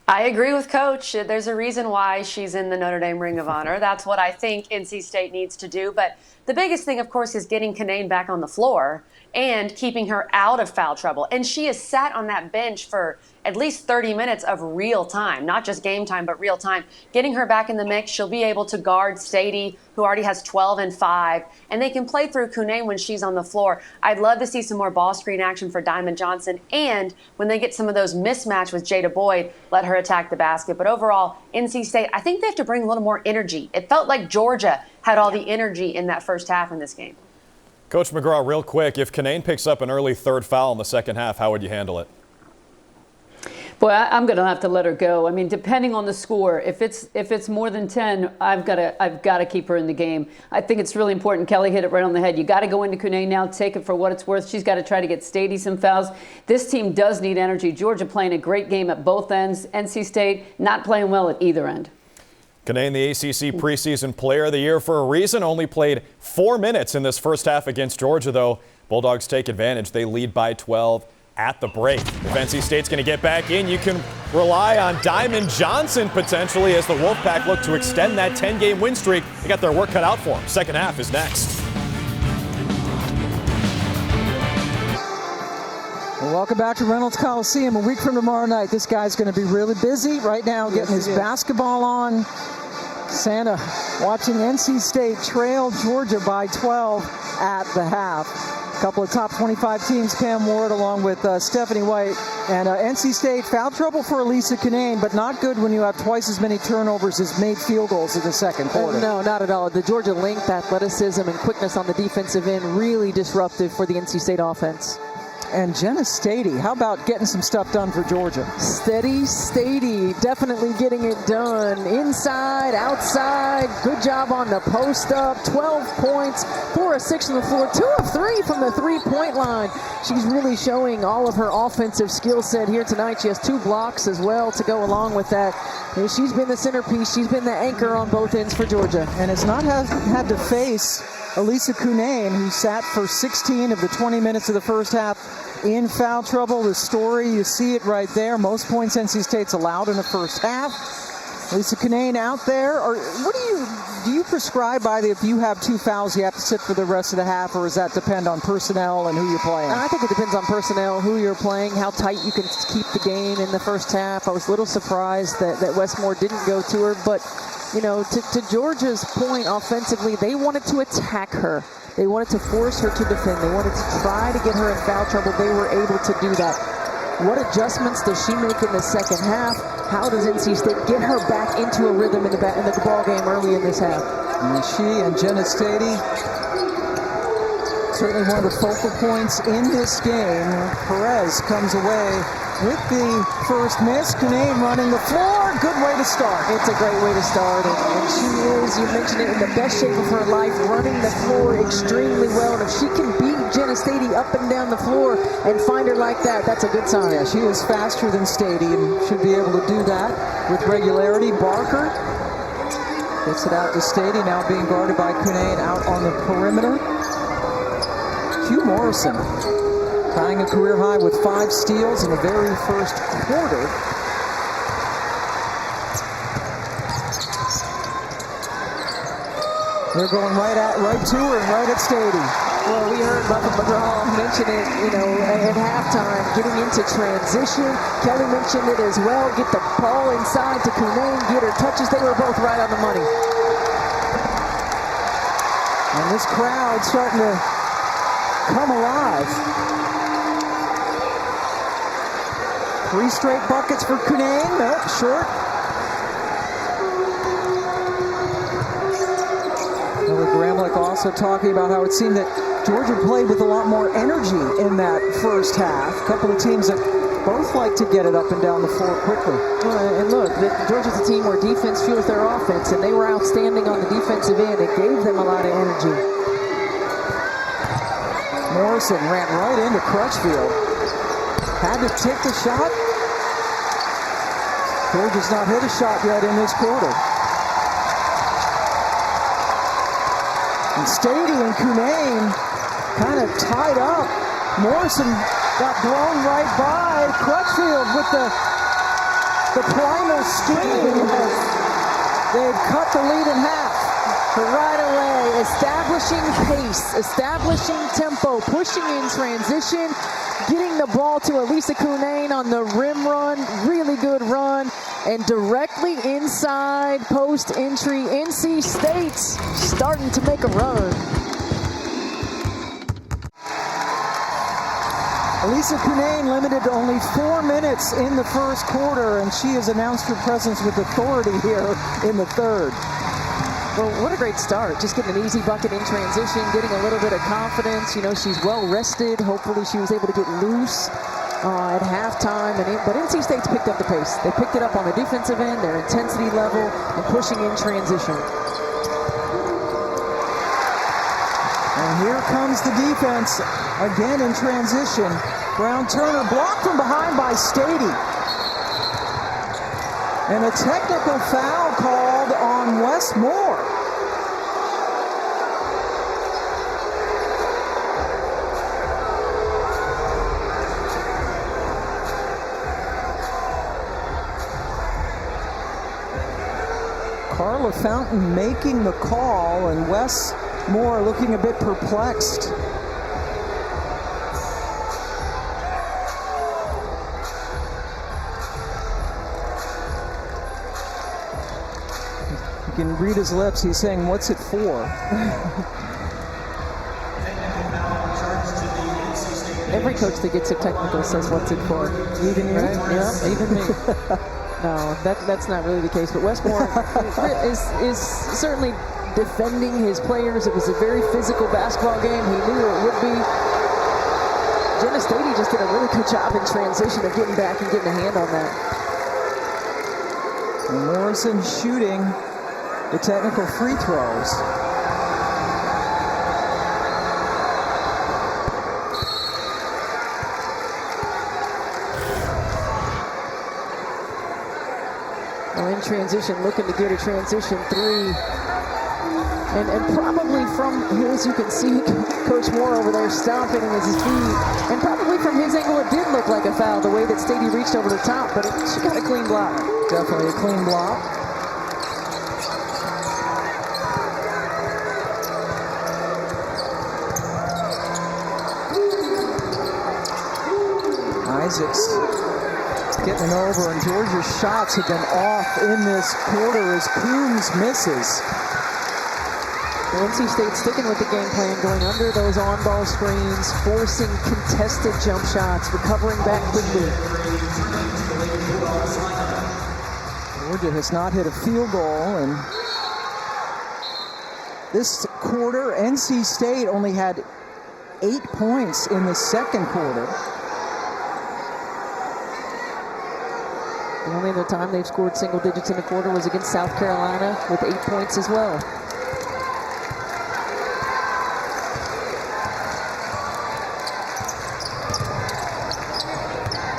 I agree with Coach. There's a reason why she's in the Notre Dame Ring of Honor. That's what I think NC State needs to do. But the biggest thing, of course, is getting Cunane back on the floor and keeping her out of foul trouble. And she has sat on that bench for at least 30 minutes of real time, not just game time, but real time. Getting her back in the mix, she'll be able to guard Stady, who already has 12 and 5, and they can play through Cunane when she's on the floor. I'd love to see some more ball screen action for Diamond Johnson, and when they get some of those mismatch with Jada Boyd, let her attack the basket. But overall, NC State, I think they have to bring a little more energy. It felt like Georgia had all the energy in that first half in this game. Coach McGraw, real quick, if Cunane picks up an early third foul in the second half, how would you handle it? Boy, I'm going to have to let her go. I mean, depending on the score, if it's more than 10, I've got to keep her in the game. I think it's really important. Kelly hit it right on the head. You got to go into Cunane now, take it for what it's worth. She's got to try to get Stady some fouls. This team does need energy. Georgia playing a great game at both ends. NC State not playing well at either end. Cunane, the ACC preseason player of the year for a reason, only played 4 minutes in this first half against Georgia, though. Bulldogs take advantage. They lead by 12 at the break. If NC State's going to get back in, you can rely on Diamond Johnson potentially as the Wolfpack look to extend that 10-game win streak. They got their work cut out for them. Second half is next. Well, welcome back to Reynolds Coliseum. A week from tomorrow night, this guy's going to be really busy right now getting his basketball on. Santa watching NC State trail Georgia by 12. at the half. A couple of top 25 teams, Pam Ward along with Stephanie White. And NC State, foul trouble for Elisa Canane, but not good when you have twice as many turnovers as made field goals in the second quarter. No, not at all. The Georgia length, athleticism, and quickness on the defensive end really disruptive for the NC State offense. And Jenna Stady, how about getting some stuff done for Georgia? Steady, Stady, definitely getting it done. Inside, outside, good job on the post up. 12 points, 4 of 6 on the floor, 2 of 3 from the three-point line. She's really showing all of her offensive skill set here tonight. She has 2 blocks as well to go along with that. And she's been the centerpiece. She's been the anchor on both ends for Georgia. And has not had to face Elisa Canane, who sat for 16 of the 20 minutes of the first half in foul trouble. The story, you see it right there. Most points NC State's allowed in the first half. Elisa Canane out there. Or what do you prescribe by if you have 2 fouls, you have to sit for the rest of the half, or does that depend on personnel and who you're playing? I think it depends on personnel, who you're playing, how tight you can keep the game in the first half. I was a little surprised that Westmore didn't go to her, but you know, to Georgia's point offensively, they wanted to attack her. They wanted to force her to defend. They wanted to try to get her in foul trouble. They were able to do that. What adjustments does she make in the second half? How does NC State get her back into a rhythm in the ball game early in this half? And she and Jenna Stady, certainly one of the focal points in this game. Perez comes away with the first miss. Canane running the floor. Good way to start. It's a great way to start. And she is, you mentioned it, in the best shape of her life, running the floor extremely well. And if she can beat Jenna Stady up and down the floor and find her like that, that's a good sign. Yeah, she is faster than Stady and should be able to do that with regularity. Barker gets it out to Stady, now being guarded by Canane out on the perimeter. Hugh Morrison tying a career high with 5 steals in the very first quarter. They're going right to her and right at Stady. Well, we heard Muffin McGraw mention it, you know, at halftime, getting into transition. Kelly mentioned it as well. Get the ball inside to Canane, get her touches. They were both right on the money. And this crowd starting to come alive. 3 straight buckets for Canane. Nope, short. Gramlich also talking about how it seemed that Georgia played with a lot more energy in that first half. A couple of teams that both like to get it up and down the floor quickly. And look, Georgia's a team where defense fuels their offense, and they were outstanding on the defensive end. It gave them a lot of energy. Morrison ran right into Crutchfield. Had to take the shot. Georgia's not hit a shot yet in this quarter. And Stady and Canane kind of tied up. Morrison got blown right by. Crutchfield with the primal steam. They've cut the lead in half. Right away, establishing pace, establishing tempo, pushing in transition, getting the ball to Elisa Canane on the rim run, really good run, and directly inside post entry, NC State's starting to make a run. Elisa Canane limited to only 4 minutes in the first quarter, and she has announced her presence with authority here in the third. Well, what a great start. Just getting an easy bucket in transition, getting a little bit of confidence. You know, she's well rested. Hopefully she was able to get loose at halftime. But NC State's picked up the pace. They picked it up on the defensive end, their intensity level, and pushing in transition. And here comes the defense, again in transition. Brown-Turner blocked from behind by Stady. And a technical foul called on Wes Moore. Carla Fountain making the call, and Wes Moore looking a bit perplexed. You can read his lips. He's saying, "What's it for?" Every coach that gets a technical says, what's it for? Even you? Right? Yeah, even me. No, that's not really the case. But Westmore is certainly defending his players. It was a very physical basketball game. He knew it would be. Jenna Stady just did a really good job in transition of getting back and getting a hand on that. Morrison shooting the technical free throws. In transition, looking to get a transition three. And probably from his, you can see Coach Moore over there stomping at his feet. And probably from his angle, it did look like a foul, the way that Stady reached over the top, but she got a clean block. Definitely a clean block. Isaacs getting over, and Georgia's shots have been off in this quarter as Coombs misses. NC State sticking with the game plan, going under those on-ball screens, forcing contested jump shots, recovering back quickly. Georgia has not hit a field goal, and this quarter, NC State only had 8 points in the second quarter. The only other time they've scored single digits in a quarter was against South Carolina with 8 points as well.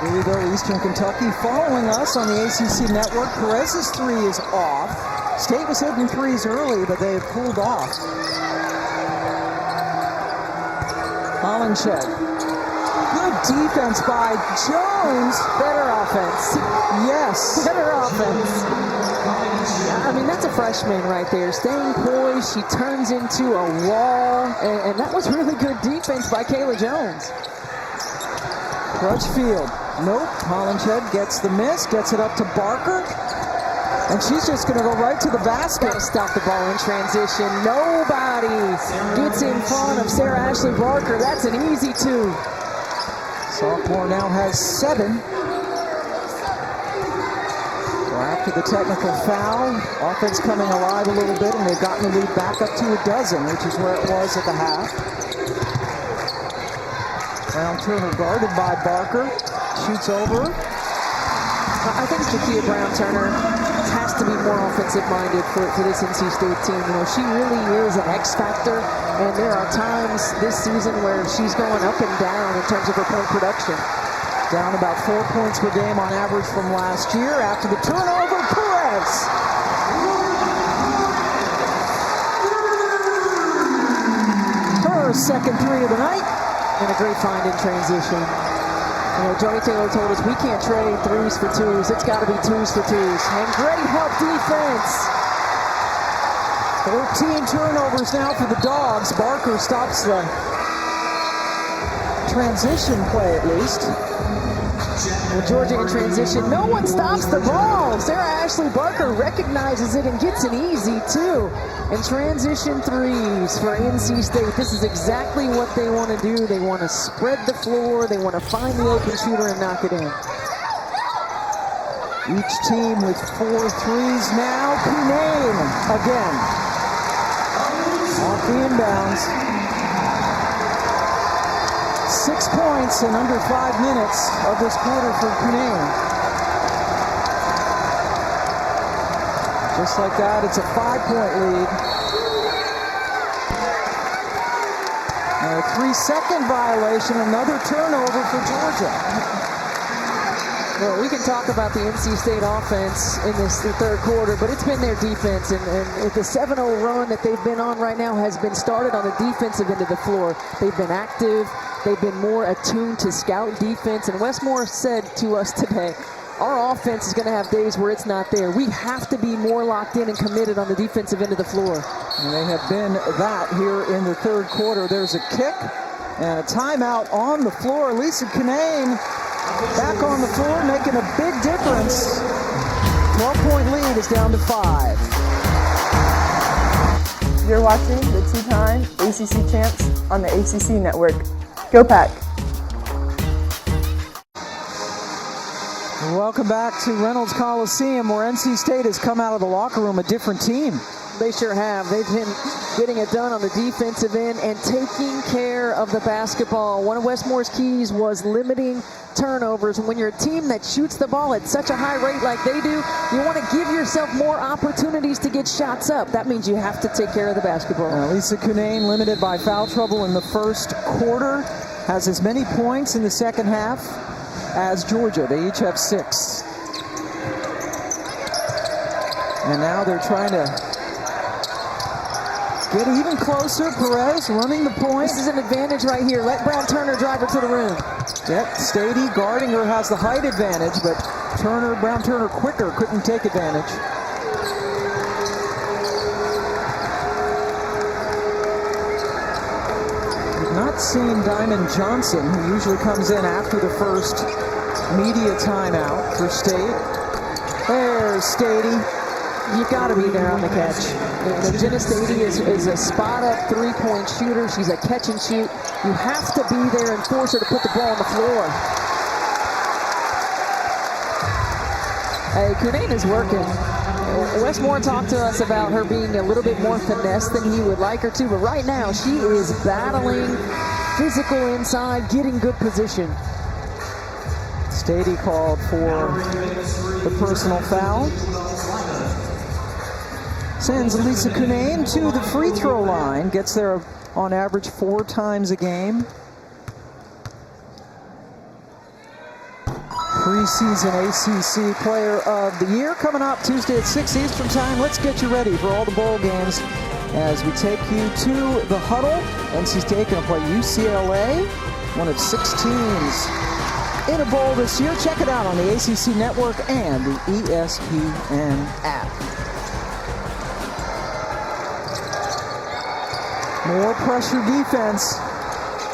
Louisville, Eastern Kentucky, following us on the ACC network. Perez's three is off. State was hitting threes early, but they have pulled off. Hollinshed. Good defense by Jones. Better offense. Yes. Better offense. I mean, that's a freshman right there. Staying poised, she turns into a wall, and that was really good defense by Kayla Jones. Crutchfield. Nope. Hollinshed gets the miss, gets it up to Barker, and she's just going to go right to the basket. Gotta stop the ball in transition. Nobody gets in front of Sarah Ashley Barker. That's an easy two. Sophomore now has 7. So after the technical foul, offense coming alive a little bit, and they've gotten the lead back up to 12, which is where it was at the half. Brown Turner guarded by Barker. Shoots over. I think Jakia Brown Turner has to be more offensive-minded for this NC State team. You know, she really is an X factor, and there are times this season where she's going up and down in terms of her point production. Down about 4 points per game on average from last year. After the turnover, Perez. Her second three of the night. And a great find in transition. You know, Joni Taylor told us we can't trade threes for twos. It's got to be twos for twos. And great help defense. 14 turnovers now for the Dogs. Barker stops the transition play at least. Well, Georgia in transition. No one stops the ball. Sarah Ashley Barker recognizes it and gets an easy two. And transition threes for NC State. This is exactly what they want to do. They want to spread the floor. They want to find the open shooter and knock it in. Each team with 4 threes now. Cunane again. Off the inbounds. 6 points in under 5 minutes of this quarter for Cunane. Just like that, it's a 5-point lead. And a 3-second violation, another turnover for Georgia. Well, we can talk about the NC State offense in the third quarter, but it's been their defense. And the 7-0 run that they've been on right now has been started on the defensive end of the floor. They've been active. They've been more attuned to scout defense. And Westmore said to us today, our offense is going to have days where it's not there. We have to be more locked in and committed on the defensive end of the floor. And they have been that here in the third quarter. There's a kick and a timeout on the floor. Lisa Cunane back on the floor, making a big difference. 12-point lead is down to 5. You're watching the two-time ACC champs on the ACC network. Go Pack! Welcome back to Reynolds Coliseum, where NC State has come out of the locker room a different team. They sure have. They've been getting it done on the defensive end and taking care of the basketball. One of Westmore's keys was limiting turnovers. And when you're a team that shoots the ball at such a high rate like they do, you want to give yourself more opportunities to get shots up. That means you have to take care of the basketball. Lisa Cunane, limited by foul trouble in the first quarter, has as many points in the second half as Georgia. They each have 6. And now they're trying to get even closer. Perez running the point. This is an advantage right here. Let Brown Turner drive her to the rim. Yep, Stady guarding her has the height advantage, but Brown Turner quicker, couldn't take advantage. We've not seen Diamond Johnson, who usually comes in after the first media timeout for State. There's Stady. You've got to be there on the catch. Jenna Stady is a spot-up three-point shooter. She's a catch and shoot. You have to be there and force her to put the ball on the floor. Hey, Cunane is working. Westmore talked to us about her being a little bit more finesse than he would like her to, but right now she is battling, physical inside, getting good position. Stady called for the personal foul. Sends Lisa Cunane to the free throw line. Gets there on average 4 times a game. Preseason ACC Player of the Year coming up Tuesday at 6 Eastern Time. Let's get you ready for all the bowl games as we take you to the huddle. NC State going to play UCLA, one of 6 teams in a bowl this year. Check it out on the ACC Network and the ESPN app. More pressure defense.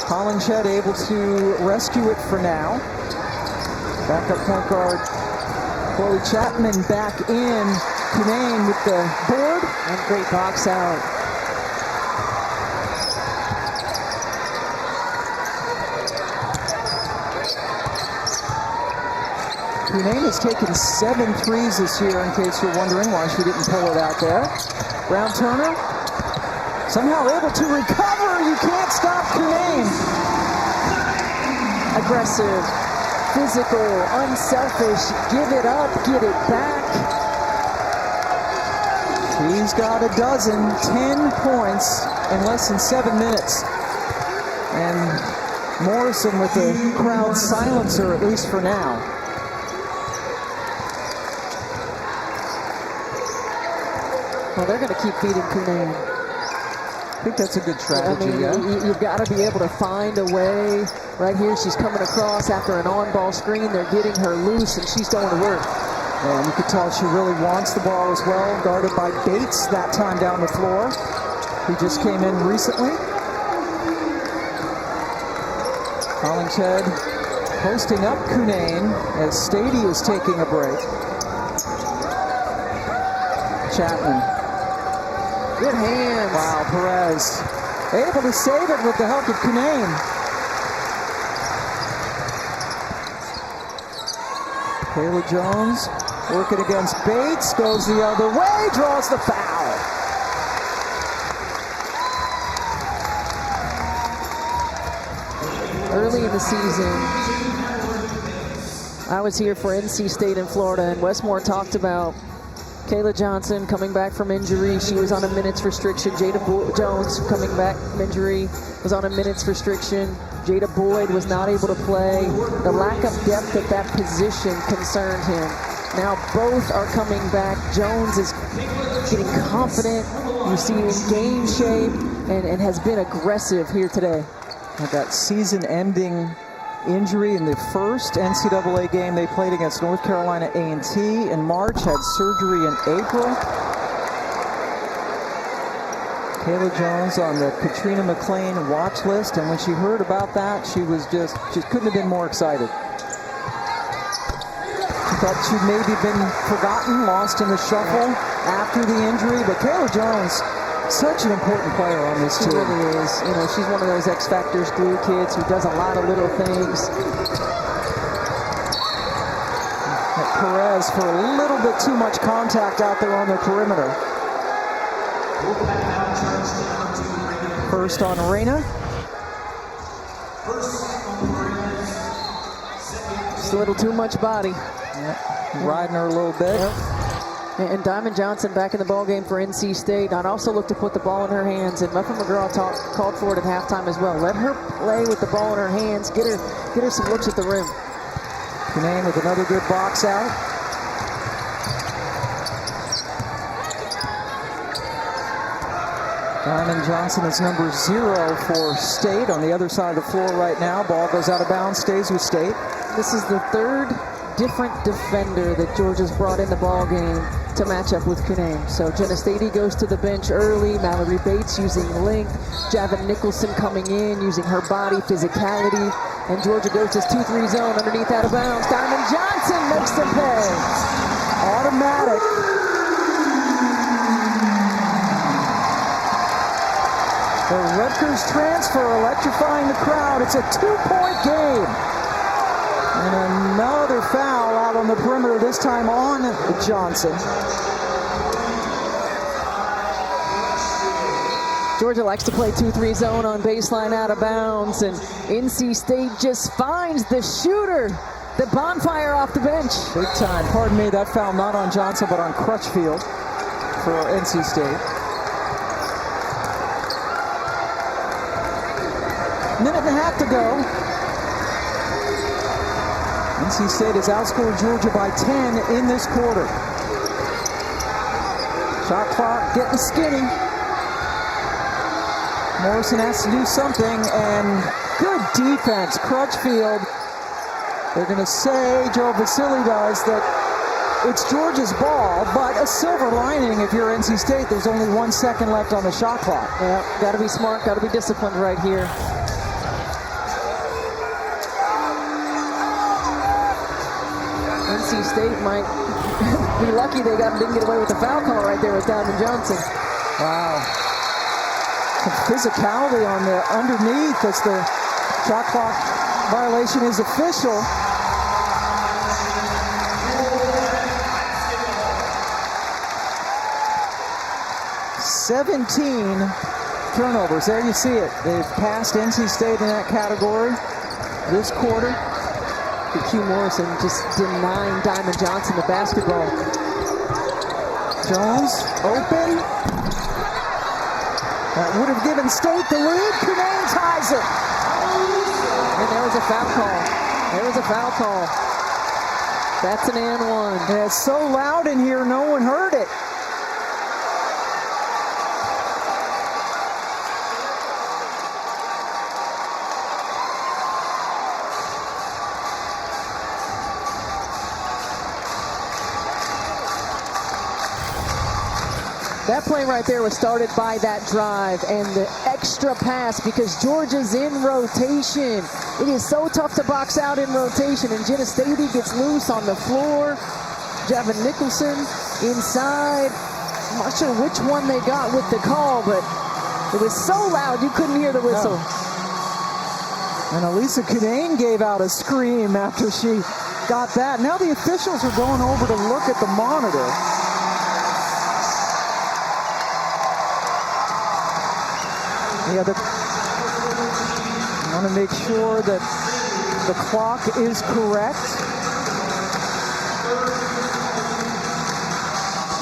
Colin Ched able to rescue it for now. Backup point guard Chloe Chapman back in. Cunane with the board. And great box out. Cunane has taken 7 threes this year, in case you're wondering why she didn't pull it out there. Brown Turner somehow able to recover. You can't stop Cunane. Aggressive, physical, unselfish, give it up, get it back. She's got a dozen, 10 points in less than 7 minutes. And Morrison with the crowd silencer, at least for now. Well, they're going to keep feeding Cunane. I think that's a good strategy. I mean, you've got to be able to find a way. Right here, she's coming across after an on-ball screen. They're getting her loose, and she's going to work. And you can tell she really wants the ball as well. Guarded by Bates that time down the floor. He just came in recently. Colin Ched posting up Cunane as Stady is taking a break. Chapman. Good hands. Wow, Perez able to save it with the help of Cunane. Kayla Jones working against Bates, goes the other way, draws the foul. Early in the season, I was here for NC State in Florida, and Westmore talked about Kayla Johnson coming back from injury. She was on a minutes restriction. Jada Jones coming back from injury was on a minutes restriction. Jada Boyd was not able to play. The lack of depth at that position concerned him. Now both are coming back. Jones is getting confident. You see him in game shape and has been aggressive here today. Had that season-ending injury in the first NCAA game they played against North Carolina A&T in March, had surgery in April. Kayla Jones on the Katrina McClain watch list, and when she heard about that, she couldn't have been more excited. She thought she'd maybe been forgotten, lost in the shuffle after the injury, but Kayla Jones, such an important player on this team. She really is. You know, she's one of those X Factors glue kids who does a lot of little things. Perez for a little bit too much contact out there on the perimeter. First on Reyna. Just a little too much body. Yeah, riding her a little bit. And Diamond Johnson back in the ballgame for NC State. I'd also look to put the ball in her hands, and Muffin McGraw called for it at halftime as well. Let her play with the ball in her hands. Get her some looks at the rim. Canaan with another good box out. Diamond Johnson is number 0 for State on the other side of the floor right now. Ball goes out of bounds, stays with State. This is the third different defender that Georgia's brought in the ball game to match up with Canaan. So Jenna Stady goes to the bench early. Mallory Bates using length. Javin Nicholson coming in using her body, physicality. And Georgia goes to 2-3 zone underneath out of bounds. Diamond Johnson makes them pay. Automatic. The Rutgers transfer electrifying the crowd. It's a 2-point game. And another foul out on the perimeter, this time on Johnson. Georgia likes to play 2-3 zone on baseline out of bounds, and NC State just finds the shooter, the bonfire off the bench. Big time. Pardon me, that foul not on Johnson, but on Crutchfield for NC State. Minute and a half to go. NC State has outscored Georgia by 10 in this quarter. Shot clock getting skinny. Morrison has to do something, and good defense. Crutchfield. They're going to say, Joe Vasili does, that it's Georgia's ball, but a silver lining if you're NC State, there's only 1 second left on the shot clock. Yeah, got to be smart, got to be disciplined right here. NC State might be lucky they didn't get away with the foul call right there with Diamond Johnson. Wow. Some physicality on the underneath as the shot clock violation is official. "17 turnovers." There you see it. They've passed NC State in that category this quarter. Q Morrison just denying Diamond Johnson the basketball. Jones open. That would have given State the lead. Canaan ties it. And there was a foul call. There was a foul call. That's an and one. And it's so loud in here, no one heard it. That play right there was started by that drive and the extra pass because Georgia's in rotation. It is so tough to box out in rotation, and Jenna Stady gets loose on the floor. Javin Nicholson inside. I'm not sure which one they got with the call, but it was so loud you couldn't hear the whistle. And Elisa Canaan gave out a scream after she got that. Now the officials are going over to look at the monitor. Yeah, I want to make sure that the clock is correct.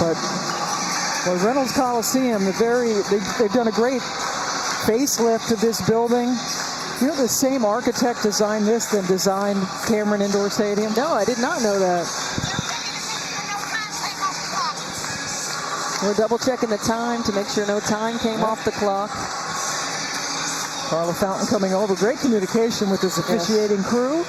But the Reynolds Coliseum, they've done a great facelift to this building. You know, the same architect designed this that designed Cameron Indoor Stadium? No, I did not know that. We're double checking the time to make sure no time came off the clock. Carla Fountain coming over. Great communication with this officiating crew.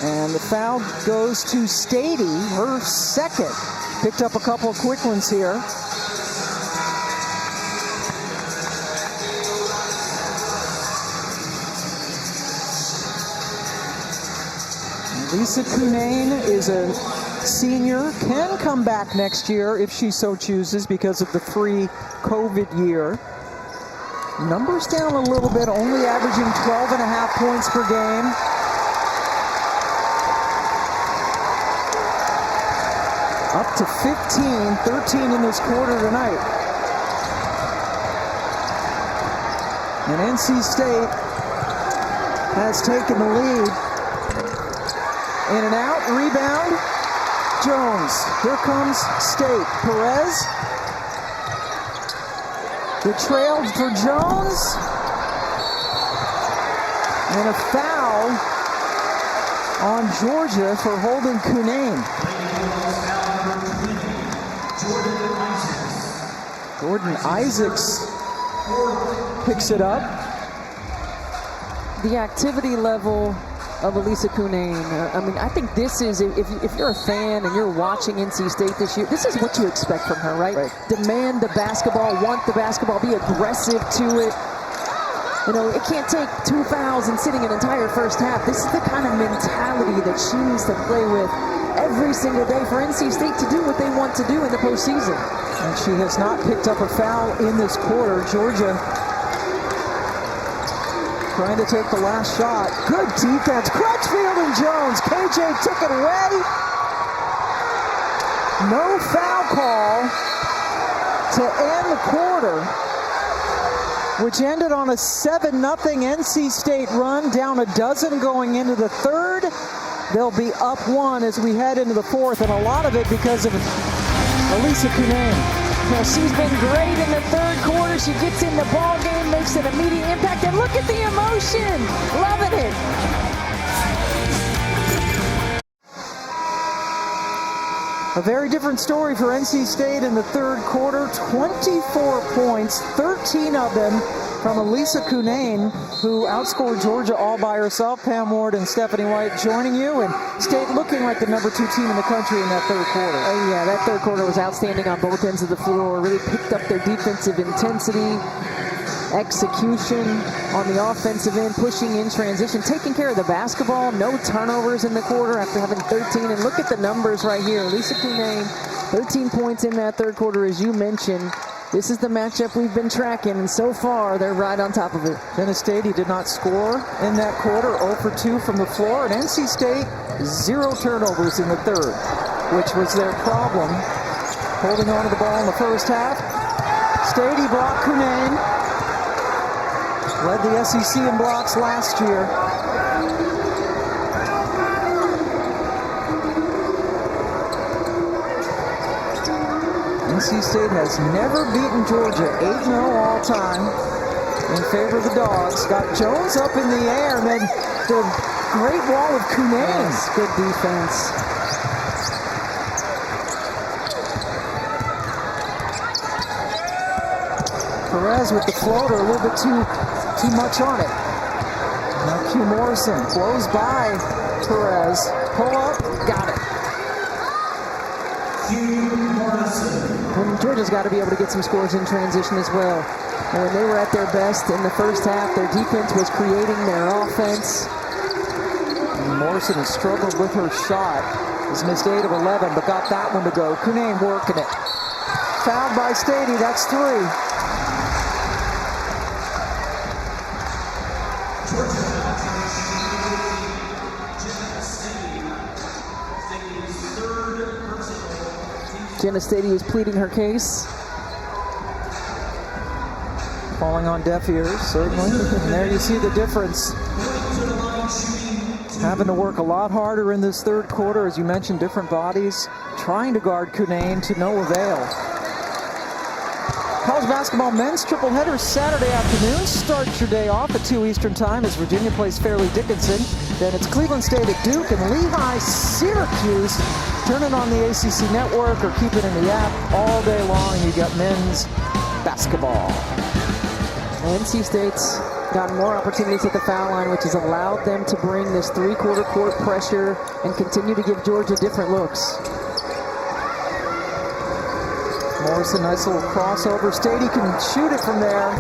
And the foul goes to Stady, her second. Picked up a couple of quick ones here. Lisa Cunane is a senior, can come back next year if she so chooses because of the free COVID year. Numbers down a little bit, only averaging 12.5 points per game. Up to 15, 13 in this quarter tonight. And NC State has taken the lead. In and out, rebound, Jones. Here comes State. Perez. The trail for Jones. And a foul on Georgia for holding Cunane. Jordan Isaacs picks it up. The activity level of Elisa Cunane. I mean, I think this is, if you're a fan and you're watching NC State this year, this is what you expect from her, right? Demand the basketball, want the basketball, be aggressive to it. You know, it can't take 2 fouls and sitting an entire first half. This is the kind of mentality that she needs to play with every single day for NC State to do what they want to do in the postseason. And she has not picked up a foul in this quarter. Georgia trying to take the last shot. Good defense. Crutchfield and Jones. KJ took it away. No foul call to end the quarter, which ended on a 7-0 NC State run, down a dozen going into the third. They'll be up 1 as we head into the fourth, and a lot of it because of Elisa Cunane. Well, she's been great in the third quarter. She gets in the ball game, makes an immediate impact, and look at the emotion. Loving it. A very different story for NC State in the third quarter. 24 points, 13 of them from Elisa Cunane, who outscored Georgia all by herself. Pam Ward and Stephanie White joining you, and State looking like the number 2 team in the country in that third quarter. Yeah, that third quarter was outstanding on both ends of the floor. Really picked up their defensive intensity, execution on the offensive end, pushing in transition, taking care of the basketball. No turnovers in the quarter after having 13. And look at the numbers right here. Elisa Cunane, 13 points in that third quarter, as you mentioned. This is the matchup we've been tracking, and so far, they're right on top of it. Dennis Stady did not score in that quarter, 0 for 2 from the floor, and NC State, 0 turnovers in the third, which was their problem. Holding on to the ball in the first half. Stady blocked Cunane. Led the SEC in blocks last year. NC State has never beaten Georgia, 8-0 all time in favor of the Dogs. Got Jones up in the air, and then the great wall of Cunane. Yes, good defense. Perez with the floater, a little bit too much on it. Now Q Morrison blows by Perez. Pull up, got it. And Georgia's got to be able to get some scores in transition as well. And when they were at their best in the first half, their defense was creating their offense. And Morrison has struggled with her shot. Has missed 8 of 11, but got that one to go. Cunane working it. Fouled by Stady, that's 3. Jenna Stady is pleading her case. Falling on deaf ears, certainly. And there you see the difference. Having to work a lot harder in this third quarter, as you mentioned, different bodies. Trying to guard Cunane to no avail. College basketball men's triple header Saturday afternoon. Start your day off at 2 Eastern time as Virginia plays Fairleigh Dickinson. Then it's Cleveland State at Duke and Lehigh Syracuse. Turn it on the ACC network or keep it in the app all day long. You got men's basketball. NC State's gotten more opportunities at the foul line, which has allowed them to bring this three-quarter court pressure and continue to give Georgia different looks. Morrison, nice little crossover. Stady can shoot it from there.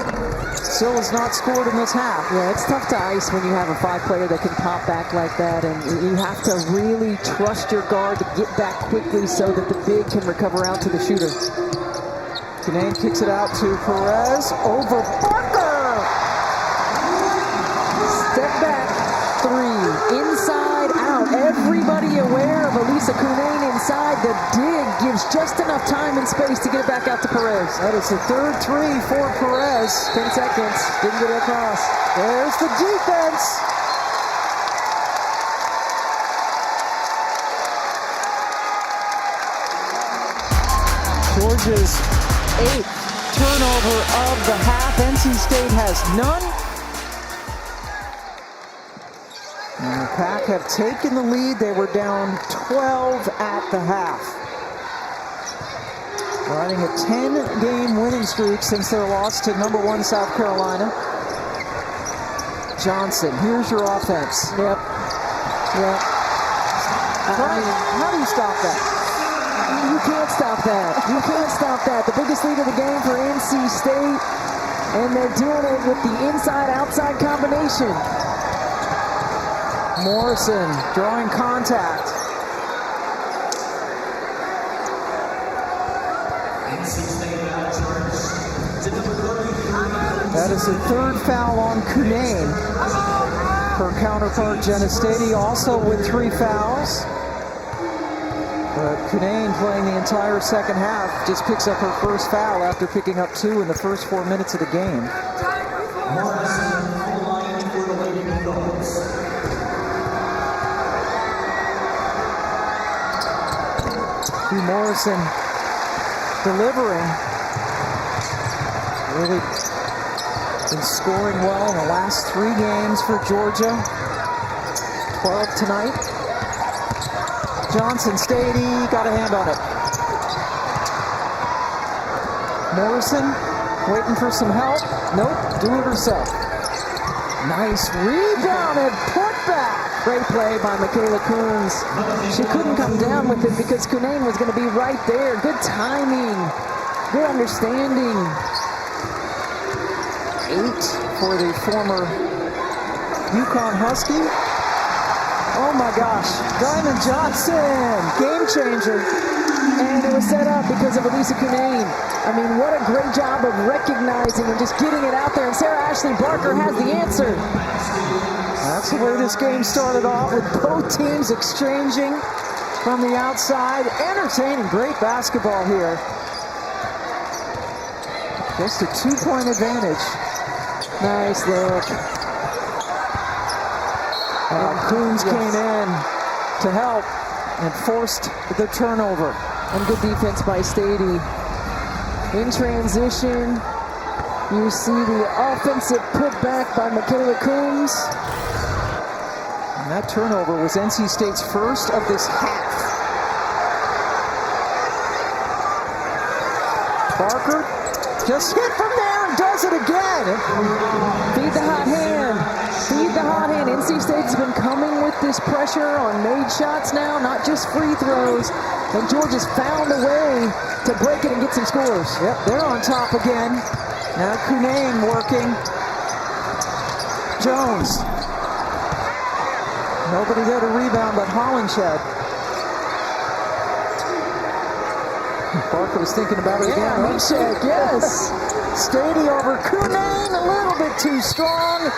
Still has not scored in this half. Yeah, it's tough to ice when you have a 5-player that can pop back like that, and you have to really trust your guard to get back quickly so that the big can recover out to the shooter. Cunane kicks it out to Perez over Parker. Step back 3, inside out. Everybody aware of Elisa Elisa Cunane inside. The dig gives just enough time and space to get it back out to Perez. That is the third three for Perez. 10 seconds. Didn't get it across. There's the defense. Georgia's 8th turnover of the half. NC State has none. And the Pack have taken the lead. They were down 12 at the half. Riding a 10-game winning streak since their loss to #1 South Carolina. Johnson, here's your offense. Yep. How do you stop that? You can't stop that. You can't stop that. The biggest lead of the game for NC State, and they're doing it with the inside-outside combination. Morrison drawing contact. That is the third foul on Cunane. Her counterpart Jenna Stady also with 3 fouls. But Cunane, playing the entire second half, just picks up her first foul after picking up 2 in the first 4 minutes of the game. Morrison delivering. Really been scoring well in the last 3 games for Georgia. 12 tonight. Johnson, Stady, got a hand on it. Morrison waiting for some help. Nope, do it herself. Nice rebound and put back. Great play by Michaela Coons. She couldn't come down with it because Cunane was going to be right there. Good timing. Good understanding. 8 for the former UConn Husky. Oh my gosh, Diamond Johnson, game changer. And it was set up because of Elisa Cunane. I mean, what a great job of recognizing and just getting it out there. And Sarah Ashley Barker has the answer. That's the way this game started off, with both teams exchanging from the outside. Entertaining, great basketball here. Just a 2-point advantage. Nice look. Coons came in to help and forced the turnover. And good defense by Stady. In transition, you see the offensive putback by Michaela Coons. And that turnover was NC State's first of this half. Barker just hit from there and does it again. Feed the hot hand. Feed the hot hand. NC State's been coming with this pressure on made shots now, not just free throws. And Georgia's found a way to break it and get some scores. Yep, they're on top again. Now Cunane working. Jones. Nobody there to rebound but Hollinshed. Barker was thinking about it again. Hollinshed, yes. Stady over Cunane, a little bit too strong.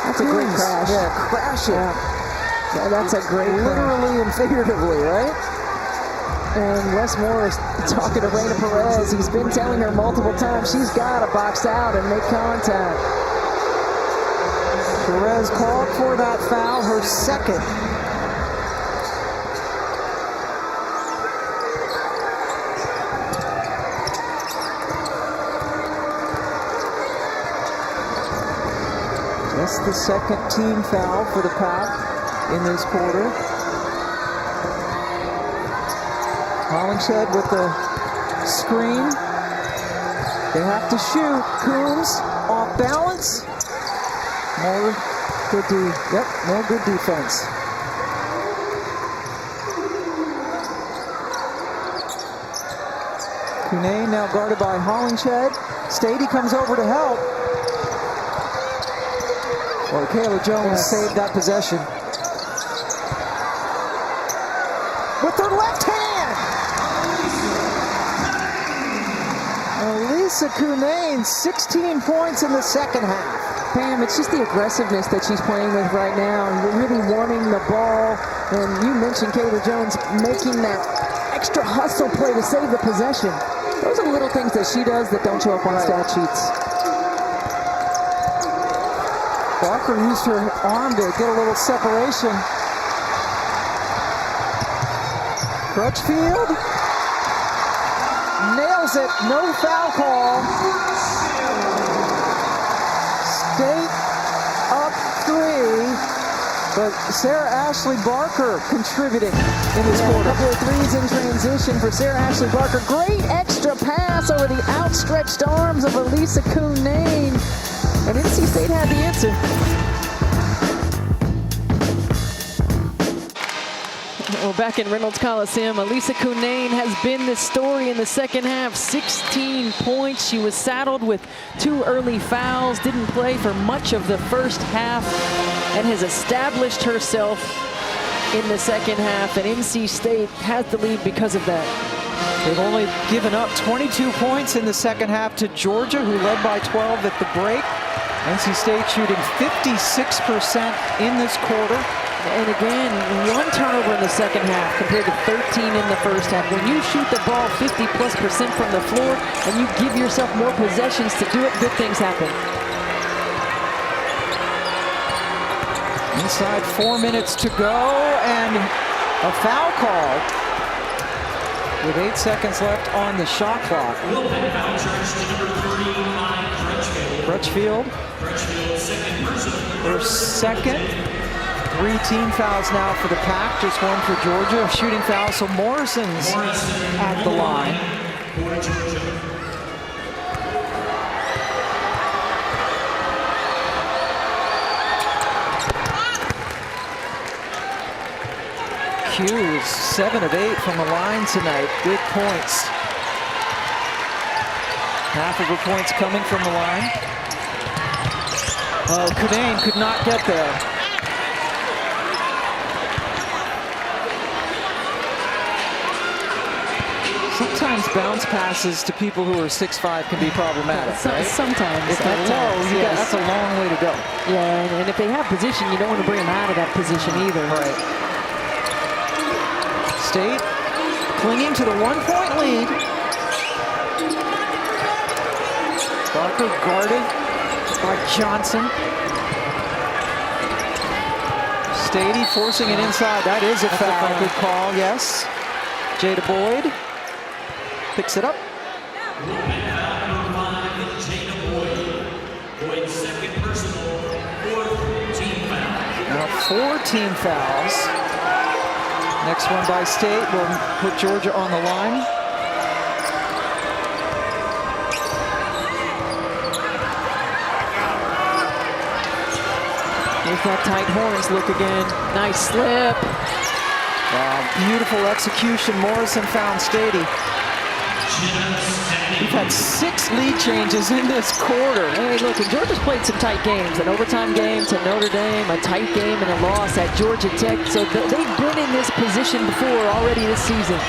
That's a great crash. Yeah, crash it. Yeah, that's a great literally and figuratively, right? And Wes Morris talking to Reyna Perez. He's been telling her multiple times she's got to box out and make contact. Perez called for that foul, her second. Just the second team foul for the Pack in this quarter. Hollinshed with the screen. They have to shoot. Coombs off balance. More good no good defense. Cunane now guarded by Hollinshed. Stady comes over to help. Well, Kayla Jones saved that possession. With her left hand! Elisa Cunane, 16 points in the second half. Pam, it's just the aggressiveness that she's playing with right now. And really wanting the ball. And you mentioned Kayla Jones making that extra hustle play to save the possession. Those are the little things that she does that don't show up on stat sheets. Barker used her arm to get a little separation. Crutchfield nails it. No foul call. State up 3, but Sarah Ashley Barker contributing in this quarter. A couple of threes in transition for Sarah Ashley Barker. Great extra pass over the outstretched arms of Elisa Cunane. And NC State had the answer. Well, back in Reynolds Coliseum, Elisa Cunane has been the story in the second half. 16 points. She was saddled with 2 early fouls, didn't play for much of the first half, and has established herself in the second half. And NC State has the lead because of that. They've only given up 22 points in the second half to Georgia, who led by 12 at the break. NC State shooting 56% in this quarter. And again, 1 turnover in the second half compared to 13 in the first half. When you shoot the ball 50+% from the floor and you give yourself more possessions to do it, good things happen. Inside 4 minutes to go, and a foul call with 8 seconds left on the shot clock. Crutchfield, their second. 3 team fouls now for the Pack, just 1 for Georgia. A shooting foul, so Morrison's at the line. Q is 7 of 8 from the line tonight. Good points. Half of her points coming from the line. Oh, Cunane could not get there. Sometimes bounce passes to people who are 6'5" can be problematic, right? Sometimes. If they're low, that's a long way to go. Yeah, and if they have position, you don't want to bring them out of that position either. Right. State clinging to the 1-point lead. Barker guarded by Johnson. Stady forcing it inside. That is a foul. Good call, yes. Jada Boyd picks it up. Now 4 team fouls. Next one by State will put Georgia on the line. There's that tight Horns look again. Nice slip. Wow, beautiful execution. Morrison found Stady. We've had 6 lead changes in this quarter. Hey, look, and Georgia's played some tight games. An overtime game to Notre Dame, a tight game and a loss at Georgia Tech. So they've been in this position before already this season.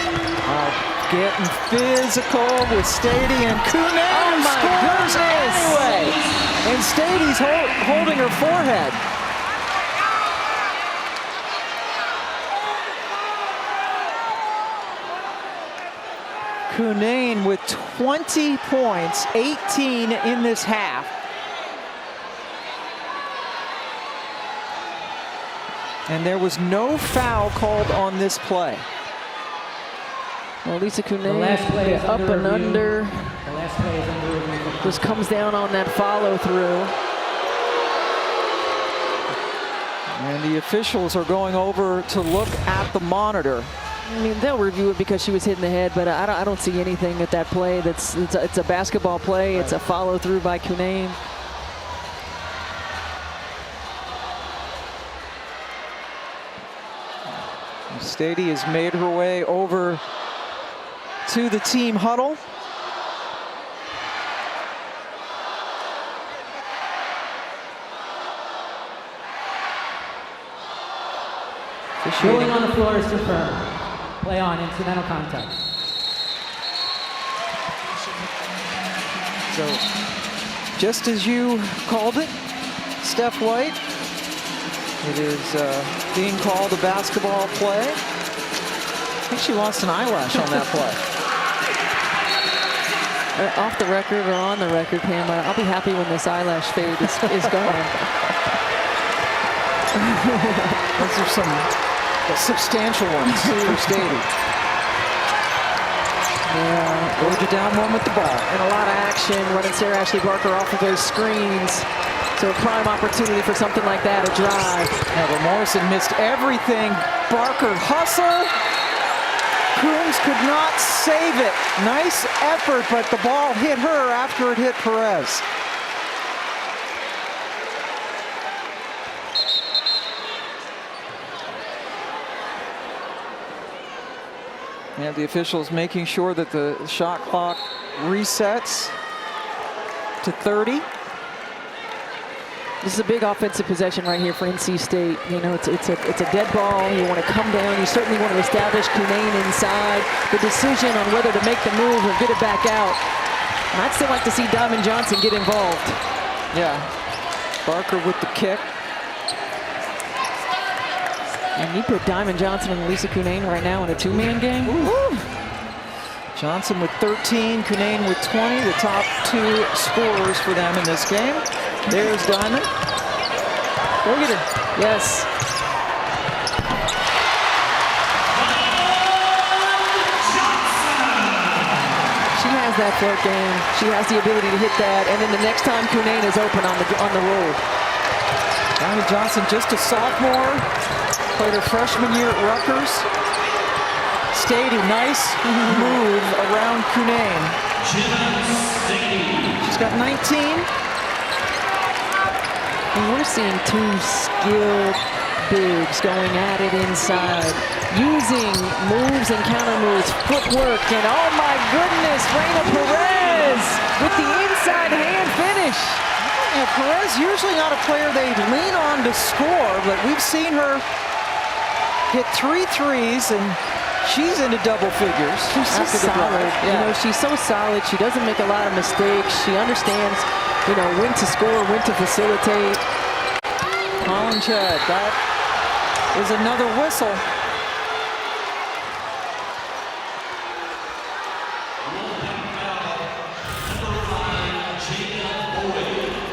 Getting physical with Stady, and Cunane scores anyway. And Stady's holding her forehead. Cunane with 20 points, 18 in this half. And there was no foul called on this play. Well, Lisa Cunane up and under. The last play is under review. Just comes down on that follow through. And the officials are going over to look at the monitor. I mean, they'll review it because she was hit in the head, but I don't see anything at that play. It's a basketball play. It's a follow through by Cunane. Stady has made her way over to the team huddle. Rolling on the floor is confirmed. Play on, incidental contact. So, just as you called it, Steph White. It is being called a basketball play. I think she lost an eyelash on that play. Off the record or on the record, Pam, I'll be happy when this eyelash fade is gone. Those are some substantial ones for Stady. Yeah, Georgia down one with the ball. and a lot of action running Sarah Ashley Barker off of those screens. So a prime opportunity for something like that, a drive. Yeah, but Morrison missed everything. Barker hustle. Coombs could not save it. Nice effort, but the ball hit her after it hit Perez. And the officials making sure that the shot clock resets to 30. This is a big offensive possession right here for NC State. You know, it's a dead ball. You want to come down. You certainly want to establish Cunane inside. The decision on whether to make the move or get it back out. And I'd still like to see Diamond Johnson get involved. Yeah, Barker with the kick. And you put Diamond Johnson and Lisa Cunane right now in a two-man game. Ooh. Johnson with 13, Cunane with 20, the top two scorers for them in this game. There's Diamond. Go get her. Yes. She has that float game. She has the ability to hit that. And then the next time Cunane is open on the roll. Diamond Johnson, just a sophomore. Played her freshman year at Rutgers. Stady, nice move around Cunane. She's got 19. And we're seeing two skilled bigs going at it inside, using moves and counter moves, footwork, and oh my goodness, Reina Perez with the inside hand finish. Yeah, Perez usually not a player they lean on to score, but we've seen her hit 3 threes, and she's into double figures. She's so after the solid. drive. You know, she's so solid. She doesn't make a lot of mistakes. She understands, you know, when to score, when to facilitate. Colin Chad, that is another whistle.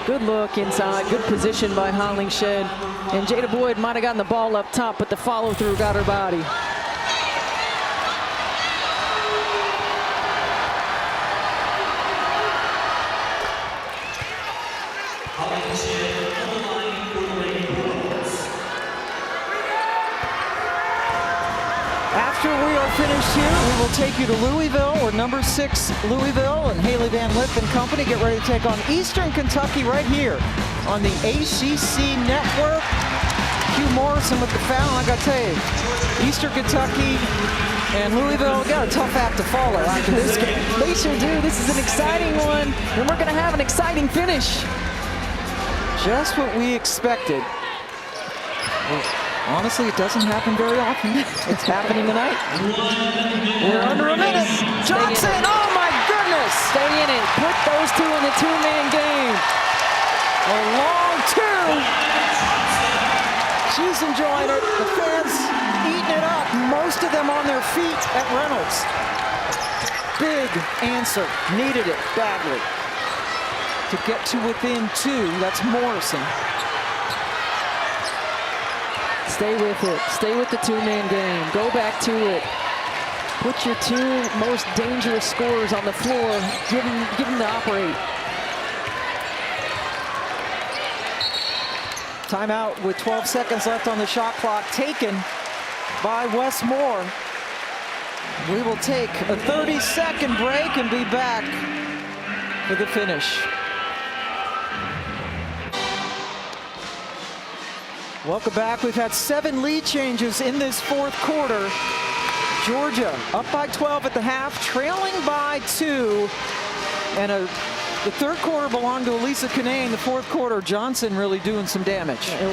Good look inside, good position by Hollingshed. And Jada Boyd might have gotten the ball up top, but the follow-through got her body. After we are finished here, we will take you to Louisville, where number 6 Louisville and Haley Van Lith and company get ready to take on Eastern Kentucky right here on the ACC Network. Hugh Morrison with the foul. I got to tell you, Eastern Kentucky and Louisville got a tough act to follow after this game. They sure do. This is an exciting one, and we're going to have an exciting finish. Just what we expected. Well, honestly, it doesn't happen very often. It's happening tonight. We're under a minute. Johnson, oh my goodness! Stay in it. Put those two in the two-man game. A long two. She's enjoying it. The fans eating it up. Most of them on their feet at Reynolds. Big answer. Needed it badly. To get to within 2, that's Morrison. Stay with it. Stay with the two-man game. Go back to it. Put your two most dangerous scorers on the floor. Give them to operate. Timeout with 12 seconds left on the shot clock, taken by Wes Moore. We will take a 30-second break and be back for the finish. Welcome back. We've had 7 lead changes in this fourth quarter. Georgia up by 12 at the half, trailing by 2. And the third quarter belonged to Elisa Cunane. The fourth quarter, Johnson really doing some damage. We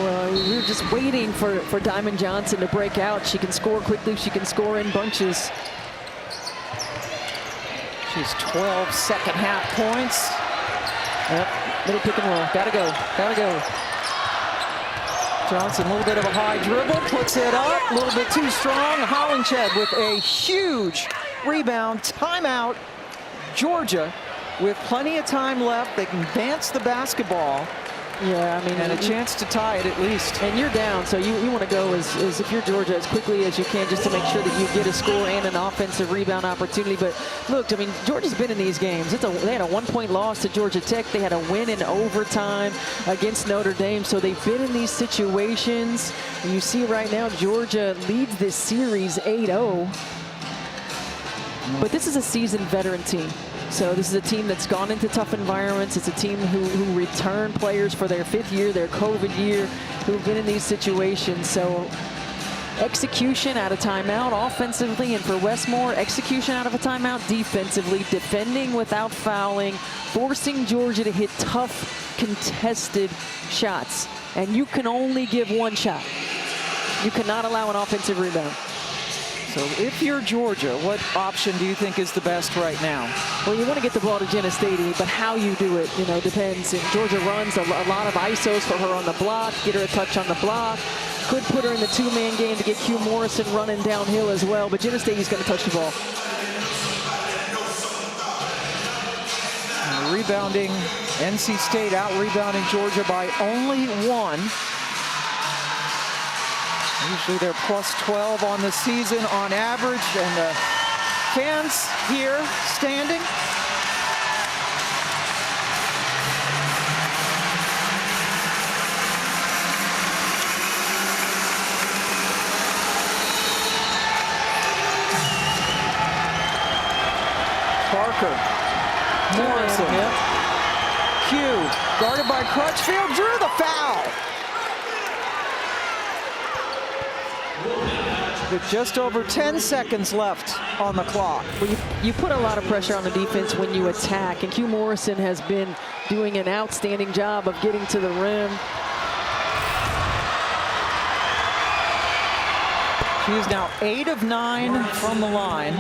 were just waiting for Diamond Johnson to break out. She can score quickly. She can score in bunches. She's 12 second half points. Yep, little pick and roll. Gotta go. Gotta go. Johnson, a little bit of a high dribble, puts it up, a little bit too strong. Hollingshead with a huge rebound. Timeout, Georgia, with plenty of time left. They can advance the basketball. Yeah, I mean, and a chance to tie it at least. And you're down, so you want to go as if you're Georgia as quickly as you can, just to make sure that you get a score and an offensive rebound opportunity. But look, I mean, Georgia's been in these games. They had a 1-point loss to Georgia Tech. They had a win in overtime against Notre Dame. So they've been in these situations. You see right now, Georgia leads this series 8-0. But this is a seasoned veteran team. So this is a team that's gone into tough environments. It's a team who return players for their 5th year, their COVID year, who've been in these situations. So execution out of timeout offensively, and for Westmore, execution out of a timeout defensively, defending without fouling, forcing Georgia to hit tough, contested shots. And you can only give one shot. You cannot allow an offensive rebound. So if you're Georgia, what option do you think is the best right now? Well, you want to get the ball to Jenna Stady, but how you do it, you know, depends. And Georgia runs a lot of ISOs for her on the block, get her a touch on the block. Could put her in the 2-man game to get Q Morrison running downhill as well, but Jenna Stady's going to touch the ball. And rebounding, NC State out-rebounding Georgia by only 1. Usually they're plus 12 on the season on average, and the fans here standing. Parker, Morrison, Q, guarded by Crutchfield, drew the foul. With just over 10 seconds left on the clock. Well, you put a lot of pressure on the defense when you attack, and Q Morrison has been doing an outstanding job of getting to the rim. She is now 8 of 9 from the line.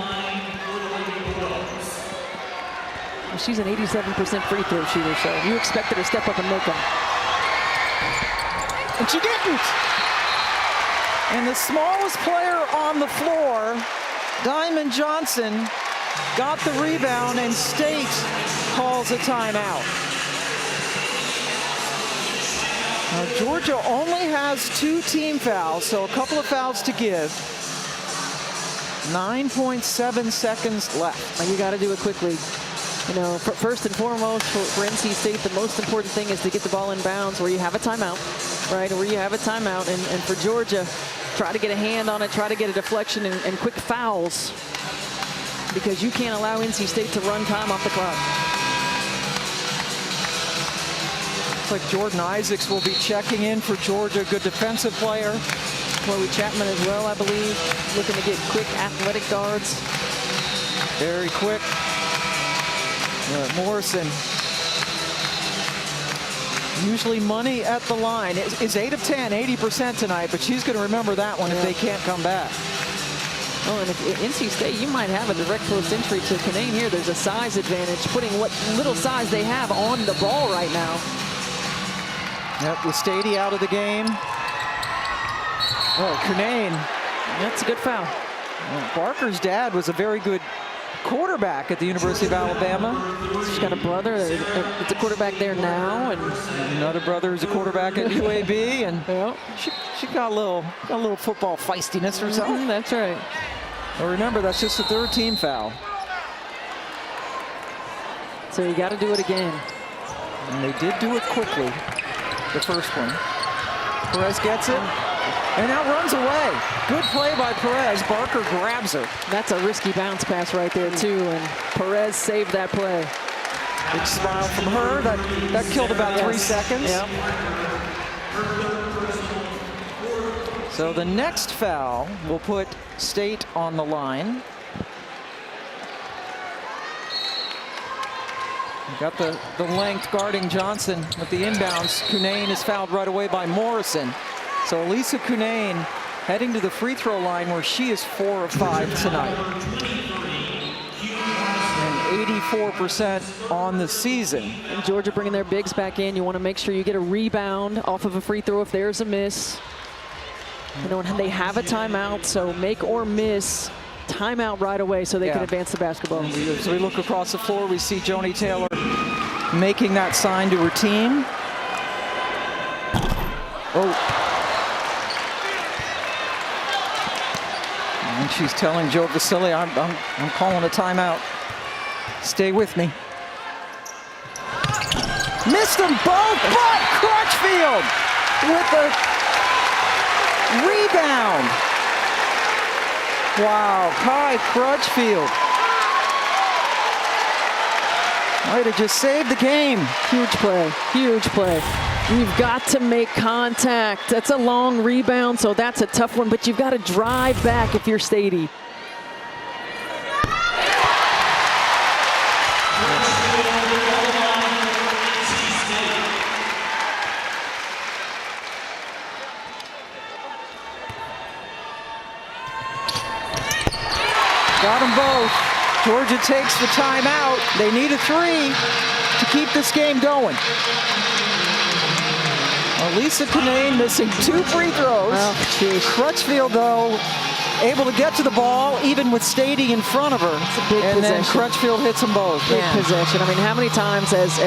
Well, she's an 87% free throw shooter, so you expect her to step up and make them. And she didn't. And the smallest player on the floor, Diamond Johnson, got the rebound, and State calls a timeout. Now, Georgia only has 2 team fouls, so a couple of fouls to give. 9.7 seconds left. And you got to do it quickly. You know, first and foremost for NC State, the most important thing is to get the ball in bounds where you have a timeout, right? Where you have a timeout. And for Georgia, try to get a hand on it, try to get a deflection and quick fouls, because you can't allow NC State to run time off the clock. Looks like Jordan Isaacs will be checking in for Georgia, good defensive player. Chloe Chapman as well, I believe, looking to get quick athletic guards. Very quick. Morrison, usually money at the line, is 8 of 10, 80% tonight, but she's going to remember that one if they can't come back. Oh, and if NC State, you might have a direct close entry to Canaan here. There's a size advantage, putting what little size they have on the ball right now. Yep, with Stady out of the game. Oh, Canaan. That's a good foul. Well, Barker's dad was a very good quarterback at the University of Alabama. She's got a brother that's a quarterback there now, and another brother who's a quarterback at UAB, and she got a little football feistiness herself. That's right. Well, remember, that's just the 3rd team foul. So you got to do it again. And they did do it quickly, the first one. Perez gets it. And now runs away. Good play by Perez. Barker grabs her. That's a risky bounce pass right there, too, and Perez saved that play. Big smile from her. That killed about 3 seconds. Yep. So the next foul will put State on the line. Got the length guarding Johnson with the inbounds. Cunane is fouled right away by Morrison. So Elisa Cunane heading to the free throw line, where she is 4 of 5 tonight. And 54% on the season. And Georgia bringing their bigs back in. You want to make sure you get a rebound off of a free throw if there's a miss. You know, they have a timeout, so make or miss, timeout right away so they can advance the basketball. As we look across the floor, we see Joni Taylor making that sign to her team. Oh. And she's telling Joe Vasili, I'm calling a timeout. Stay with me. Missed them both, but Crutchfield with the rebound. Wow, Kai Crutchfield might have just saved the game. Huge play, huge play. You've got to make contact. That's a long rebound, so that's a tough one, but you've got to drive back if you're Stady. Got them both. Georgia takes the timeout. They need a three to keep this game going. Lisa Kinane missing 2 free throws. Oh, Crutchfield, though, able to get to the ball, even with Stady in front of her. It's a big and possession. Then Crutchfield hits them both. Big possession. I mean, how many times as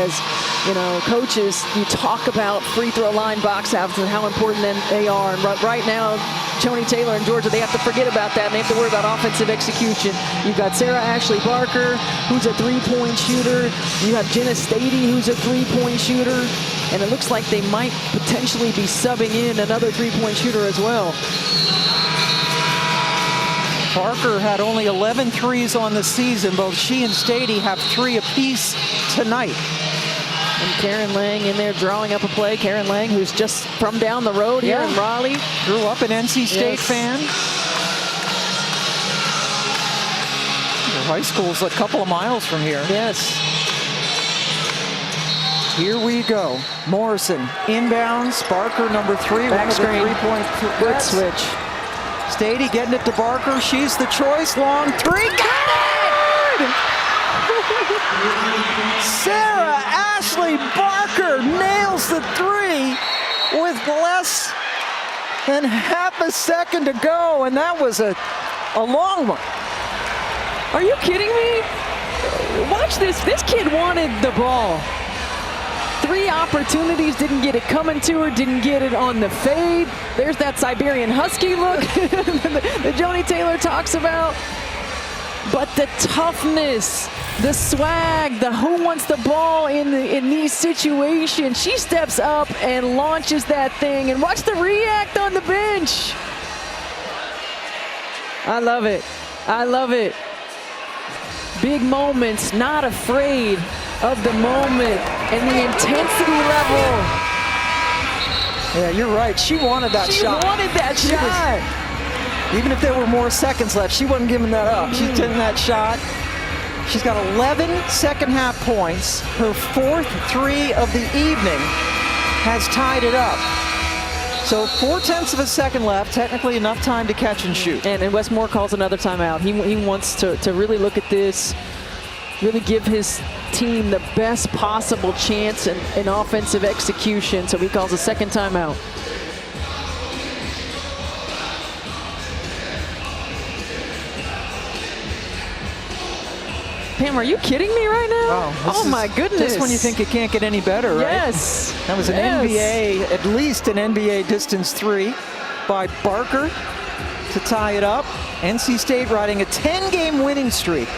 you know, coaches, you talk about free throw line box outs and how important they are. And right now, Joni Taylor and Georgia, they have to forget about that, and they have to worry about offensive execution. You've got Sarah Ashley Barker, who's a three-point shooter. You have Jenna Stady, who's a three-point shooter. And it looks like they might potentially be subbing in another three-point shooter as well. Barker had only 11 threes on the season. Both she and Stady have 3 apiece tonight. And Karen Lang in there drawing up a play. Karen Lang, who's just from down the road here in Raleigh. Grew up an NC State fan. Their high school's a couple of miles from here. Yes. Here we go. Morrison inbounds. Barker, number 3. Back screen. Three-point Good switch. Stady getting it to Barker. She's the choice. Long 3. Got it! Sarah Ashley Barker nails the 3 with less than half a second to go, and that was a long one. Are you kidding me? Watch this. This kid wanted the ball. 3 opportunities, didn't get it coming to her, didn't get it on the fade. There's that Siberian Husky look that Joni Taylor talks about. But the toughness, the swag, the who wants the ball in these situations. She steps up and launches that thing, and watch the react on the bench. I love it. I love it. Big moments, not afraid of the moment and the intensity level. Yeah, you're right. She wanted that shot. She wanted that shot. Even if there were more seconds left, she wasn't giving that up. She's taking that shot. She's got 11 second half points. Her 4th 3 of the evening has tied it up. So 0.4 of a second left, technically enough time to catch and shoot. And Wes Moore calls another timeout. He wants to really look at this, really give his team the best possible chance in offensive execution. So he calls a second timeout. Pam, are you kidding me right now? Oh my goodness. Just when you think it can't get any better, right? Yes. That was an NBA, at least an NBA distance 3 by Barker to tie it up. NC State riding a 10-game winning streak.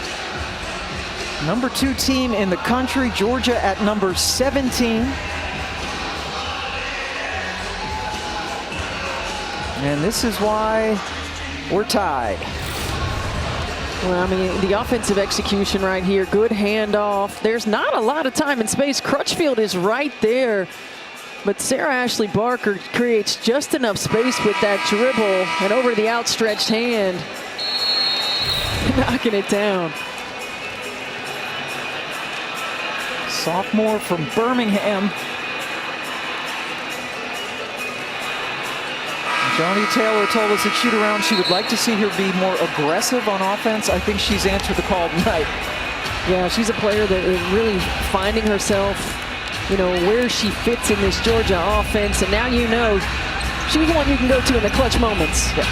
Number 2 team in the country, Georgia at number 17. And this is why we're tied. Well, I mean, the offensive execution right here, good handoff. There's not a lot of time and space. Crutchfield is right there. But Sarah Ashley Barker creates just enough space with that dribble and over the outstretched hand. Knocking it down. Sophomore from Birmingham. Joni Taylor told us at shoot-around she would like to see her be more aggressive on offense. I think she's answered the call tonight. Yeah, she's a player that is really finding herself, where she fits in this Georgia offense. And now you know she's the one you can go to in the clutch moments. Yeah.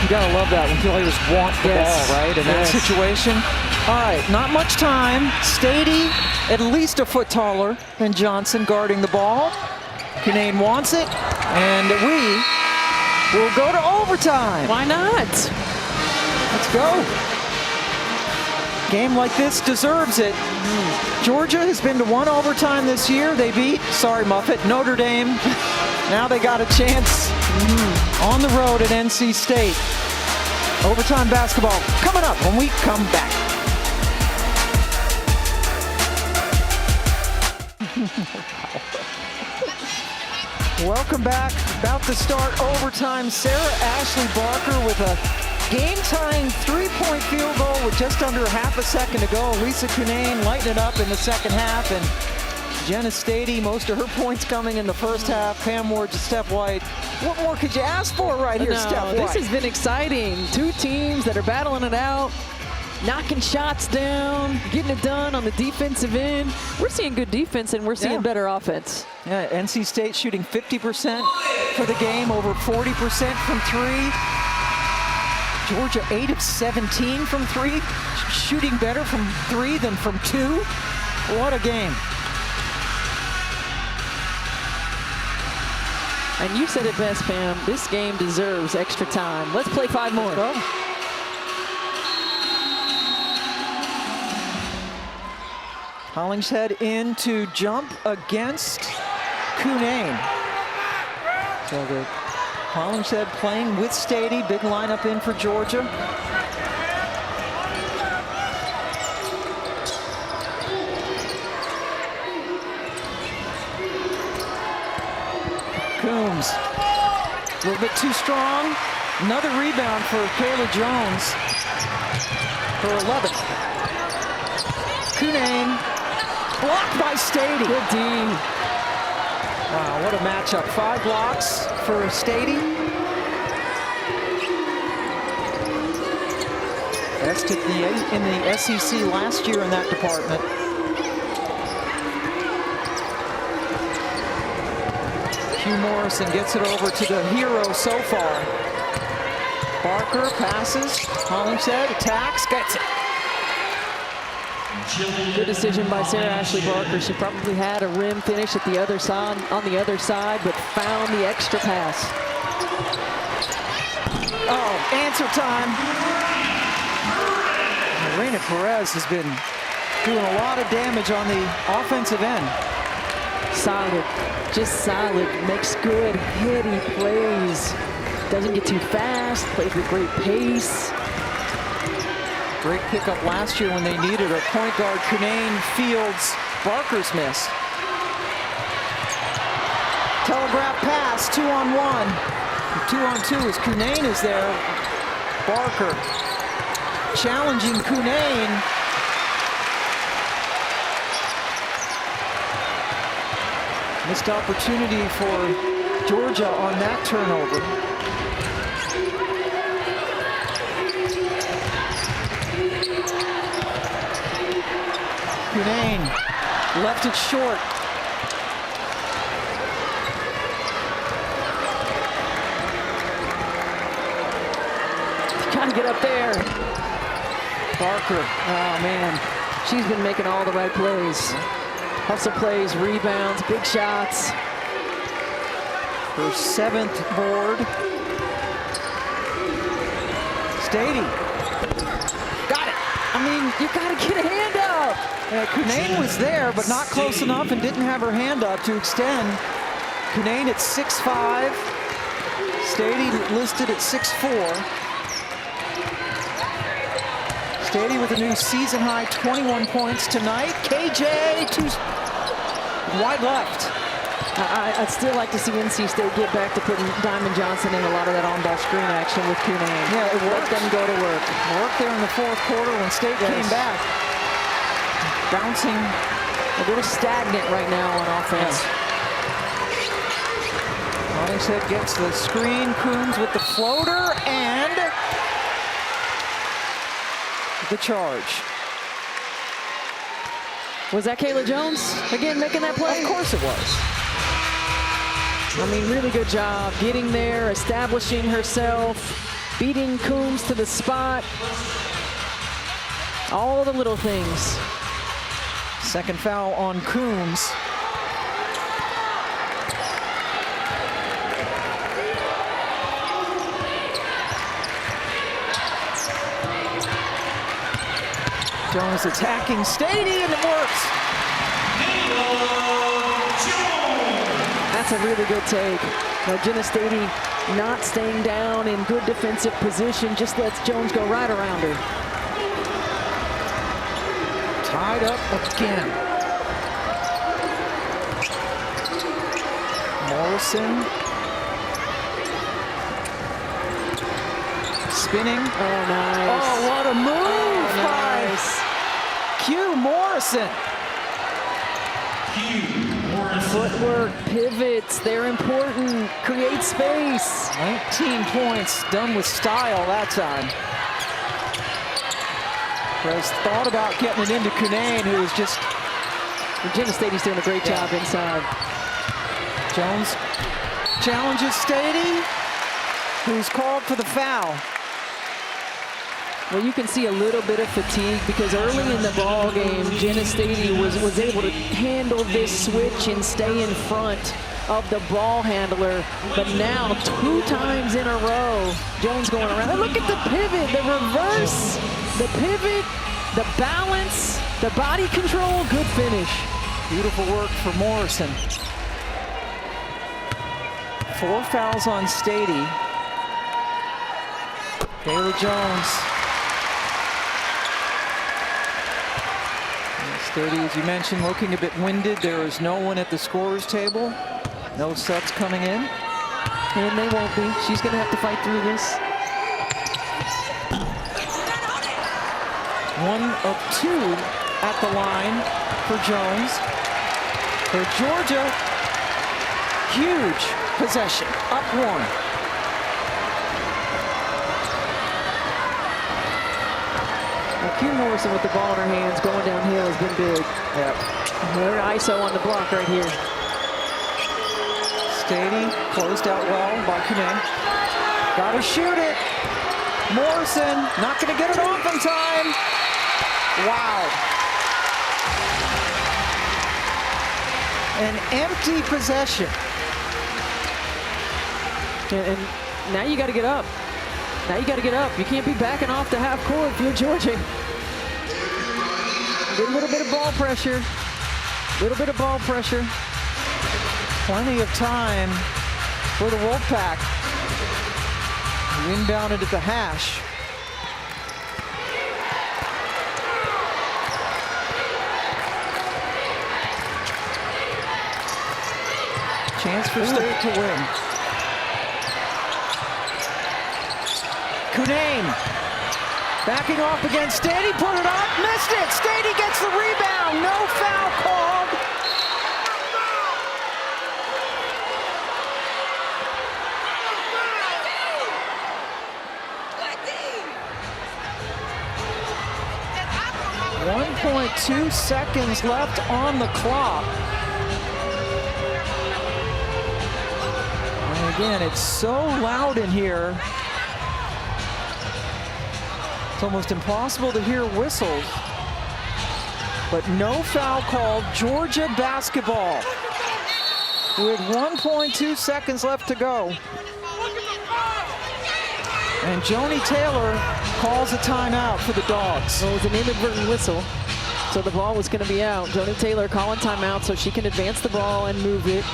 You gotta love that when players want the ball, right? In that situation. All right, not much time. Stady, at least a foot taller than Johnson, guarding the ball. Cunane wants it, and we will go to overtime. Why not? Let's go. Game like this deserves it. Georgia has been to one overtime this year. They beat, sorry Muffet, Notre Dame. Now they got a chance on the road at NC State. Overtime basketball coming up when we come back. Welcome back. About to start overtime. Sarah Ashley Barker with a game-tying three-point field goal with just under half a second to go. Lisa Cunane lighting it up in the second half, and Jenna Stady, most of her points coming in the first half. Pam Ward to Steph White. What more could you ask for right here, Steph White? This has been exciting. Two teams that are battling it out, knocking shots down, getting it done on the defensive end. We're seeing good defense, and we're seeing better offense. Yeah, NC State shooting 50% for the game, over 40% from three. Georgia 8 of 17 from three, shooting better from three than from two. What a game. And you said it best, Pam. This game deserves extra time. Let's play 5 more. Go. Hollingshead in to jump against Cunane. So the Hollingshead playing with Stady. Big lineup in for Georgia. Coombs, a little bit too strong. Another rebound for Kayla Jones, her 11th. Cunane, blocked by Stady. Good D. Wow, what a matchup. 5 blocks for Stady. Best in the SEC last year in that department. Hugh Morrison gets it over to the hero so far. Barker passes. Hollingshead attacks, gets it. Good decision by Sarah Ashley Barker. She probably had a rim finish at the other side, on the other side, but found the extra pass. Oh, answer time. Reina Perez has been doing a lot of damage on the offensive end. Solid, just solid, makes good, heady plays. Doesn't get too fast, plays with great pace. Great pickup last year when they needed a point guard. Cunane fields Barker's miss. Telegraph pass, 2-on-1. 2-on-2 as Cunane is there. Barker challenging Cunane. Missed opportunity for Georgia on that turnover. Cunane left it short. Trying to get up there. Barker, Oh man, she's been making all the right plays. Hustle plays, rebounds, big shots. her 7th board. Stady. Got it. I mean, you gotta get a hand up. Cunane was there, but not close enough and didn't have her hand up to extend. Cunane at 6'5". Stady listed at 6'4". Stady with a new season high 21 points tonight. KJ to wide left. I'd still like to see NC State get back to putting Diamond Johnson in a lot of that on-ball screen action with Cunane. Yeah, it worked. Let them go to work. Worked there in the 4th quarter when State came back. Bouncing. A little stagnant right now on offense. Hollingshead gets the screen. Coombs with the floater, and the charge. Was that Kayla Jones again making that play? Of course it was. I mean, really good job getting there, establishing herself, beating Coombs to the spot. All the little things. Second foul on Coombs. Jones attacking Stady, and it works. That's a really good take. Now, Jenna Stady not staying down in good defensive position, just lets Jones go right around her. Tied up again. Morrison. Spinning. Oh, nice. Oh, what a move by Q Morrison. Footwork, pivots, they're important. Create space. 19 points, done with style that time. Rose thought about getting it into Cunane, who was just... Jenna Stady's doing a great job inside. Jones challenges Stady, who's called for the foul. Well, you can see a little bit of fatigue because early in the ball game, Jenna Stady was able to handle this switch and stay in front of the ball handler. But now, 2 times in a row, Jones going around. And look at the pivot, the reverse, the pivot, the balance, the body control, good finish. Beautiful work for Morrison. 4 fouls on Stady. Kayla Jones. Stady, as you mentioned, looking a bit winded. There is no one at the scorer's table. No subs coming in. And they won't be. She's going to have to fight through this. 1 of 2 at the line for Jones. For Georgia, huge possession, up 1. Q Morrison with the ball in her hands going downhill has been big. Yep. Her ISO on the block right here. Stady closed out well by Cunane. Got to shoot it. Morrison not going to get it off in time. Wow. An empty possession. And now you got to get up. Now you got to get up. You can't be backing off the half court if you're Georgia. Get a little bit of ball pressure. Little bit of ball pressure. Plenty of time for the Wolfpack. Inbounded at the hash. Chance for State to win. Cunane backing off against Stady, put it up, missed it. Stady gets the rebound, no foul called. .2 seconds left on the clock. And again, it's so loud in here. It's almost impossible to hear whistles. But no foul called. Georgia basketball with 1.2 seconds left to go. And Joni Taylor calls a timeout for the Dogs. Well, it was an inadvertent whistle, so the ball was going to be out. Joni Taylor calling timeout so she can advance the ball and move it.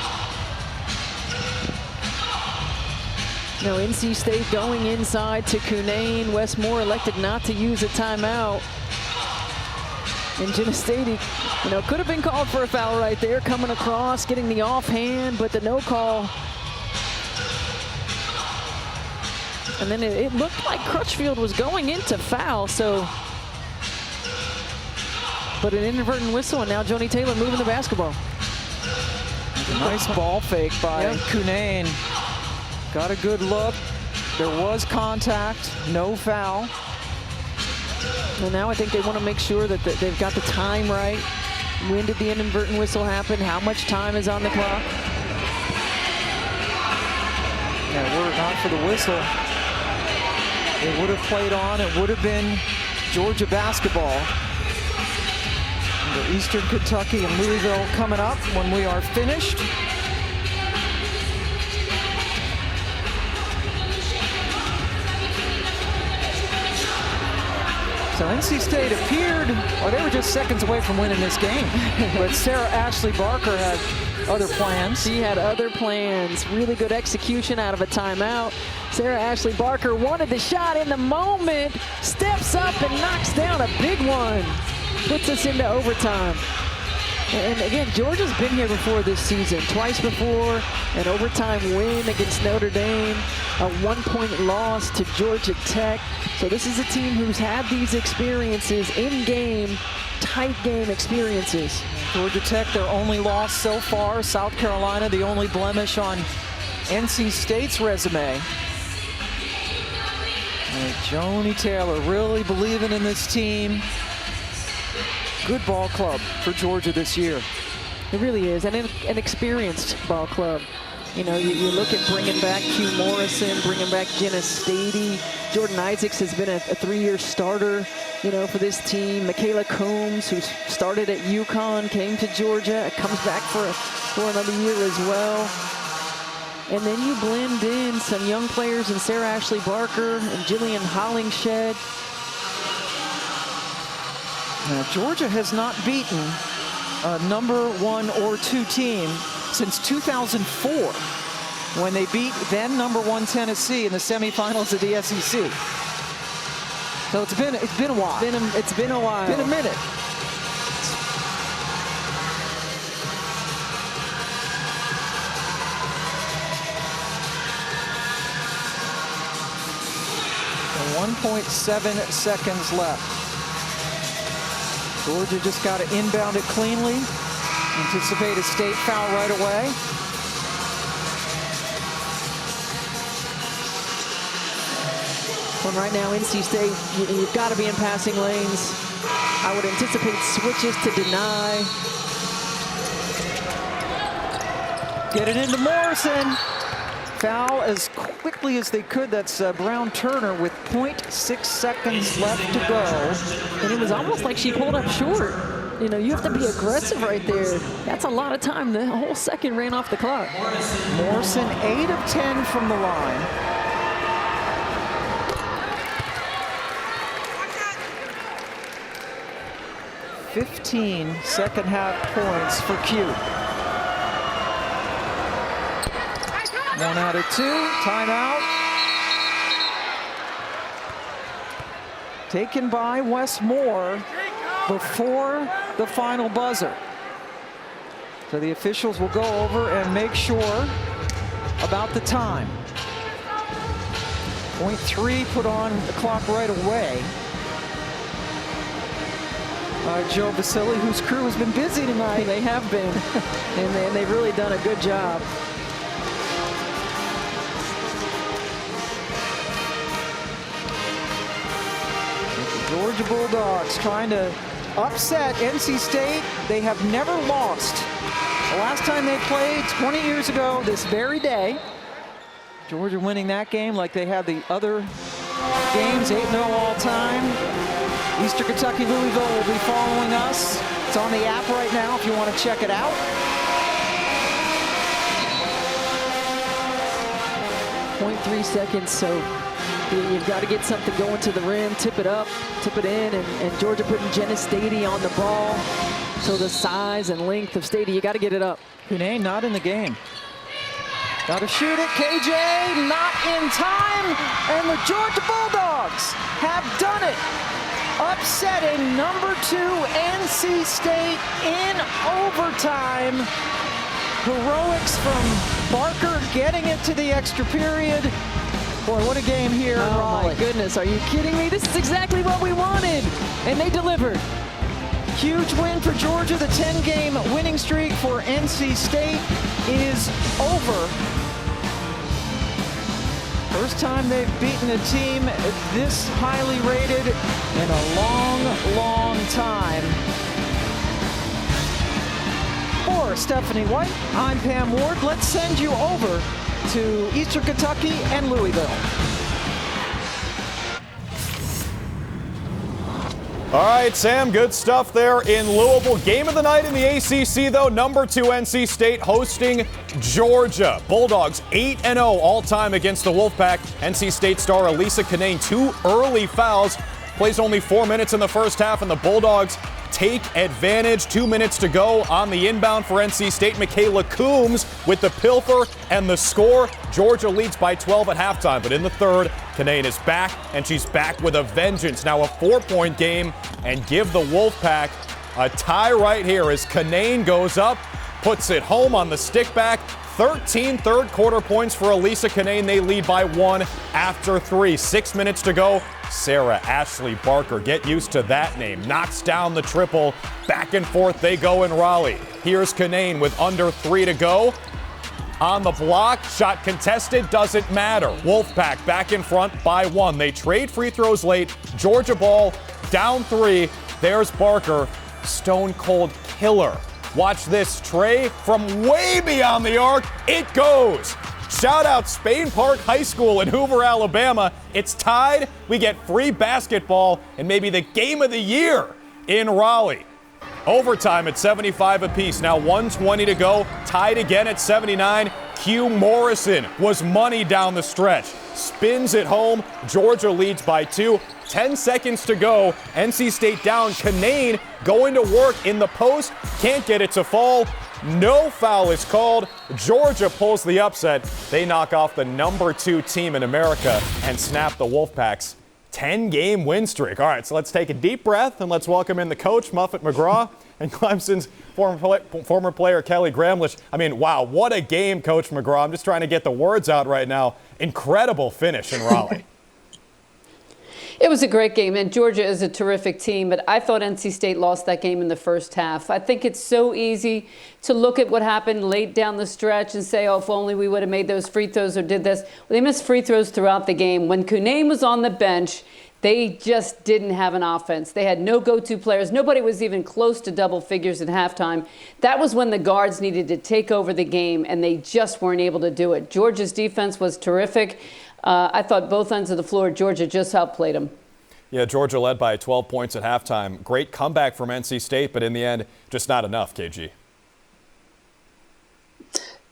Now NC State going inside to Cunane. Wes Moore elected not to use a timeout. And Jenna Stady, could have been called for a foul right there, coming across, getting the offhand, but the no call. And then it looked like Crutchfield was going into foul, so. But an inadvertent whistle, and now Joni Taylor moving the basketball. Nice ball fake by Cunane. Got a good look. There was contact, no foul. And now I think they want to make sure that they've got the time right. When did the inadvertent whistle happen? How much time is on the clock? Yeah, were it not for the whistle, it would have played on. It would have been Georgia basketball. Under Eastern Kentucky and Louisville coming up when we are finished. So NC State appeared, or they were just seconds away from winning this game. But Sarah Ashley Barker had other plans. She had other plans. Really good execution out of a timeout. Sarah Ashley Barker wanted the shot in the moment, steps up and knocks down a big one. Puts us into overtime. And again, Georgia's been here before this season, twice before, an overtime win against Notre Dame, a 1-point loss to Georgia Tech. So this is a team who's had these experiences, in-game, tight game experiences. Georgia Tech, their only loss so far. South Carolina, the only blemish on NC State's resume. And Joni Taylor really believing in this team. Good ball club for Georgia this year. It really is, and an experienced ball club. You know, you look at bringing back Q Morrison, bringing back Jenna Stady. Jordan Isaacs has been a 3-year starter, you know, for this team. Michaela Combs, who started at UConn, came to Georgia, comes back for another year as well. And then you blend in some young players in Sarah Ashley Barker and Jillian Hollingshed. Now, Georgia has not beaten a number 1 or 2 team since 2004, when they beat then number 1 Tennessee in the semifinals of the SEC. So it's been a while. It's been a while. Been a minute. And 1.7 seconds left. Georgia just got to inbound it cleanly. Anticipate a State foul right away. Well, right now, NC State, you've got to be in passing lanes. I would anticipate switches to deny. Get it into Morrison. Foul as quickly as they could. That's Brown Turner with 0.6 seconds left to go. And it was almost like she pulled up short. You know, you have to be aggressive right there. That's a lot of time. The whole second ran off the clock. Morrison, 8 of 10 from the line. Second half points for Q. 1 out of 2, timeout. Taken by Wes Moore before the final buzzer. So the officials will go over and make sure about the time. 0.3 put on the clock right away. Joe Vasili, whose crew has been busy tonight. They have been, and they've really done a good job. Georgia Bulldogs trying to upset NC State. They have never lost. The last time they played 20 years ago this very day. Georgia winning that game like they had the other games, 8-0 all time. Eastern Kentucky, Louisville will be following us. It's on the app right now if you want to check it out. .3 seconds, so you've got to get something going to the rim, tip it up, tip it in, and Georgia putting Jenna Stady on the ball. So the size and length of Stady, you got to get it up. Cunane not in the game. Got to shoot it, KJ, not in time, and the Georgia Bulldogs have done it. Upsetting number 2 NC State in overtime. Heroics from Barker getting it to the extra period. Boy, what a game here in Raleigh. Oh my goodness, are you kidding me? This is exactly what we wanted, and they delivered. Huge win for Georgia. The 10-game winning streak for NC State is over. First time they've beaten a team this highly rated in a long, long time. For Stephanie White, I'm Pam Ward. Let's send you over to Eastern Kentucky and Louisville. All right, Sam, good stuff there in Louisville. Game of the night in the ACC, though. Number 2 NC State hosting Georgia. Bulldogs 8-0 all-time against the Wolfpack. NC State star Elisa Canane, 2 early fouls. Plays only 4 minutes in the first half, and the Bulldogs take advantage. 2 minutes to go on the inbound for NC State. Michaela Coombs with the pilfer and the score. Georgia leads by 12 at halftime, but in the third, Canane is back, and she's back with a vengeance. Now a 4-point game, and give the Wolfpack a tie right here as Canane goes up, puts it home on the stick back. 13 third quarter points for Elisa Canane. They lead by 1 after 3. 6 minutes to go. Sarah Ashley Barker, get used to that name, knocks down the triple. Back and forth they go in Raleigh. Here's Canane with under 3 to go. On the block, shot contested, doesn't matter. Wolfpack back in front by 1. They trade free throws late. Georgia ball down 3. There's Barker, stone cold killer. Watch this, Trey from way beyond the arc. It goes. Shout out Spain Park High School in Hoover, Alabama. It's tied. We get free basketball and maybe the game of the year in Raleigh. Overtime at 75 apiece. Now 1:20 to go. Tied again at 79. Q Morrison was money down the stretch. Spins it home. Georgia leads by 2. 10 seconds to go. NC State down. Canane going to work in the post. Can't get it to fall. No foul is called. Georgia pulls the upset. They knock off the number 2 team in America and snap the Wolfpack's 10-game win streak. All right, so let's take a deep breath and let's welcome in the coach, Muffet McGraw, and Clemson's former player, Kelly Gramlich. I mean, wow, what a game, Coach McGraw. I'm just trying to get the words out right now. Incredible finish in Raleigh. It was a great game, and Georgia is a terrific team, but I thought NC State lost that game in the first half. I think it's so easy to look at what happened late down the stretch and say, oh, if only we would have made those free throws or did this. Well, they missed free throws throughout the game. When Canane was on the bench, they just didn't have an offense. They had no go-to players. Nobody was even close to double figures at halftime. That was when the guards needed to take over the game, and they just weren't able to do it. Georgia's defense was terrific. I thought both ends of the floor, Georgia just outplayed them. Yeah, Georgia led by 12 points at halftime. Great comeback from NC State, but in the end, just not enough, KG.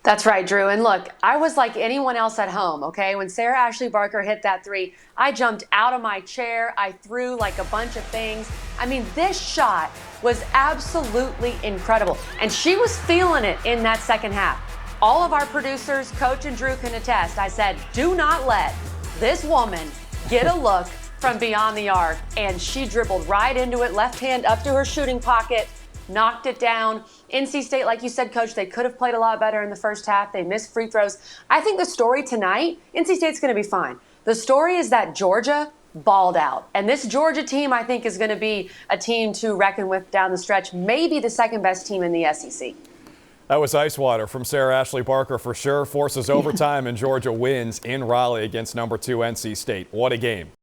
That's right, Drew. And look, I was like anyone else at home, okay? When Sarah Ashley Barker hit that 3, I jumped out of my chair. I threw like a bunch of things. I mean, this shot was absolutely incredible. And she was feeling it in that second half. All of our producers, Coach and Drew, can attest. I said, do not let this woman get a look from beyond the arc. And she dribbled right into it, left hand up to her shooting pocket, knocked it down. NC State, like you said, Coach, they could have played a lot better in the first half. They missed free throws. I think the story tonight, NC State's going to be fine. The story is that Georgia balled out. And this Georgia team, I think, is going to be a team to reckon with down the stretch, maybe the second best team in the SEC. That was ice water from Sarah Ashley Barker for sure. Forces overtime, and Georgia wins in Raleigh against number 2 NC State. What a game.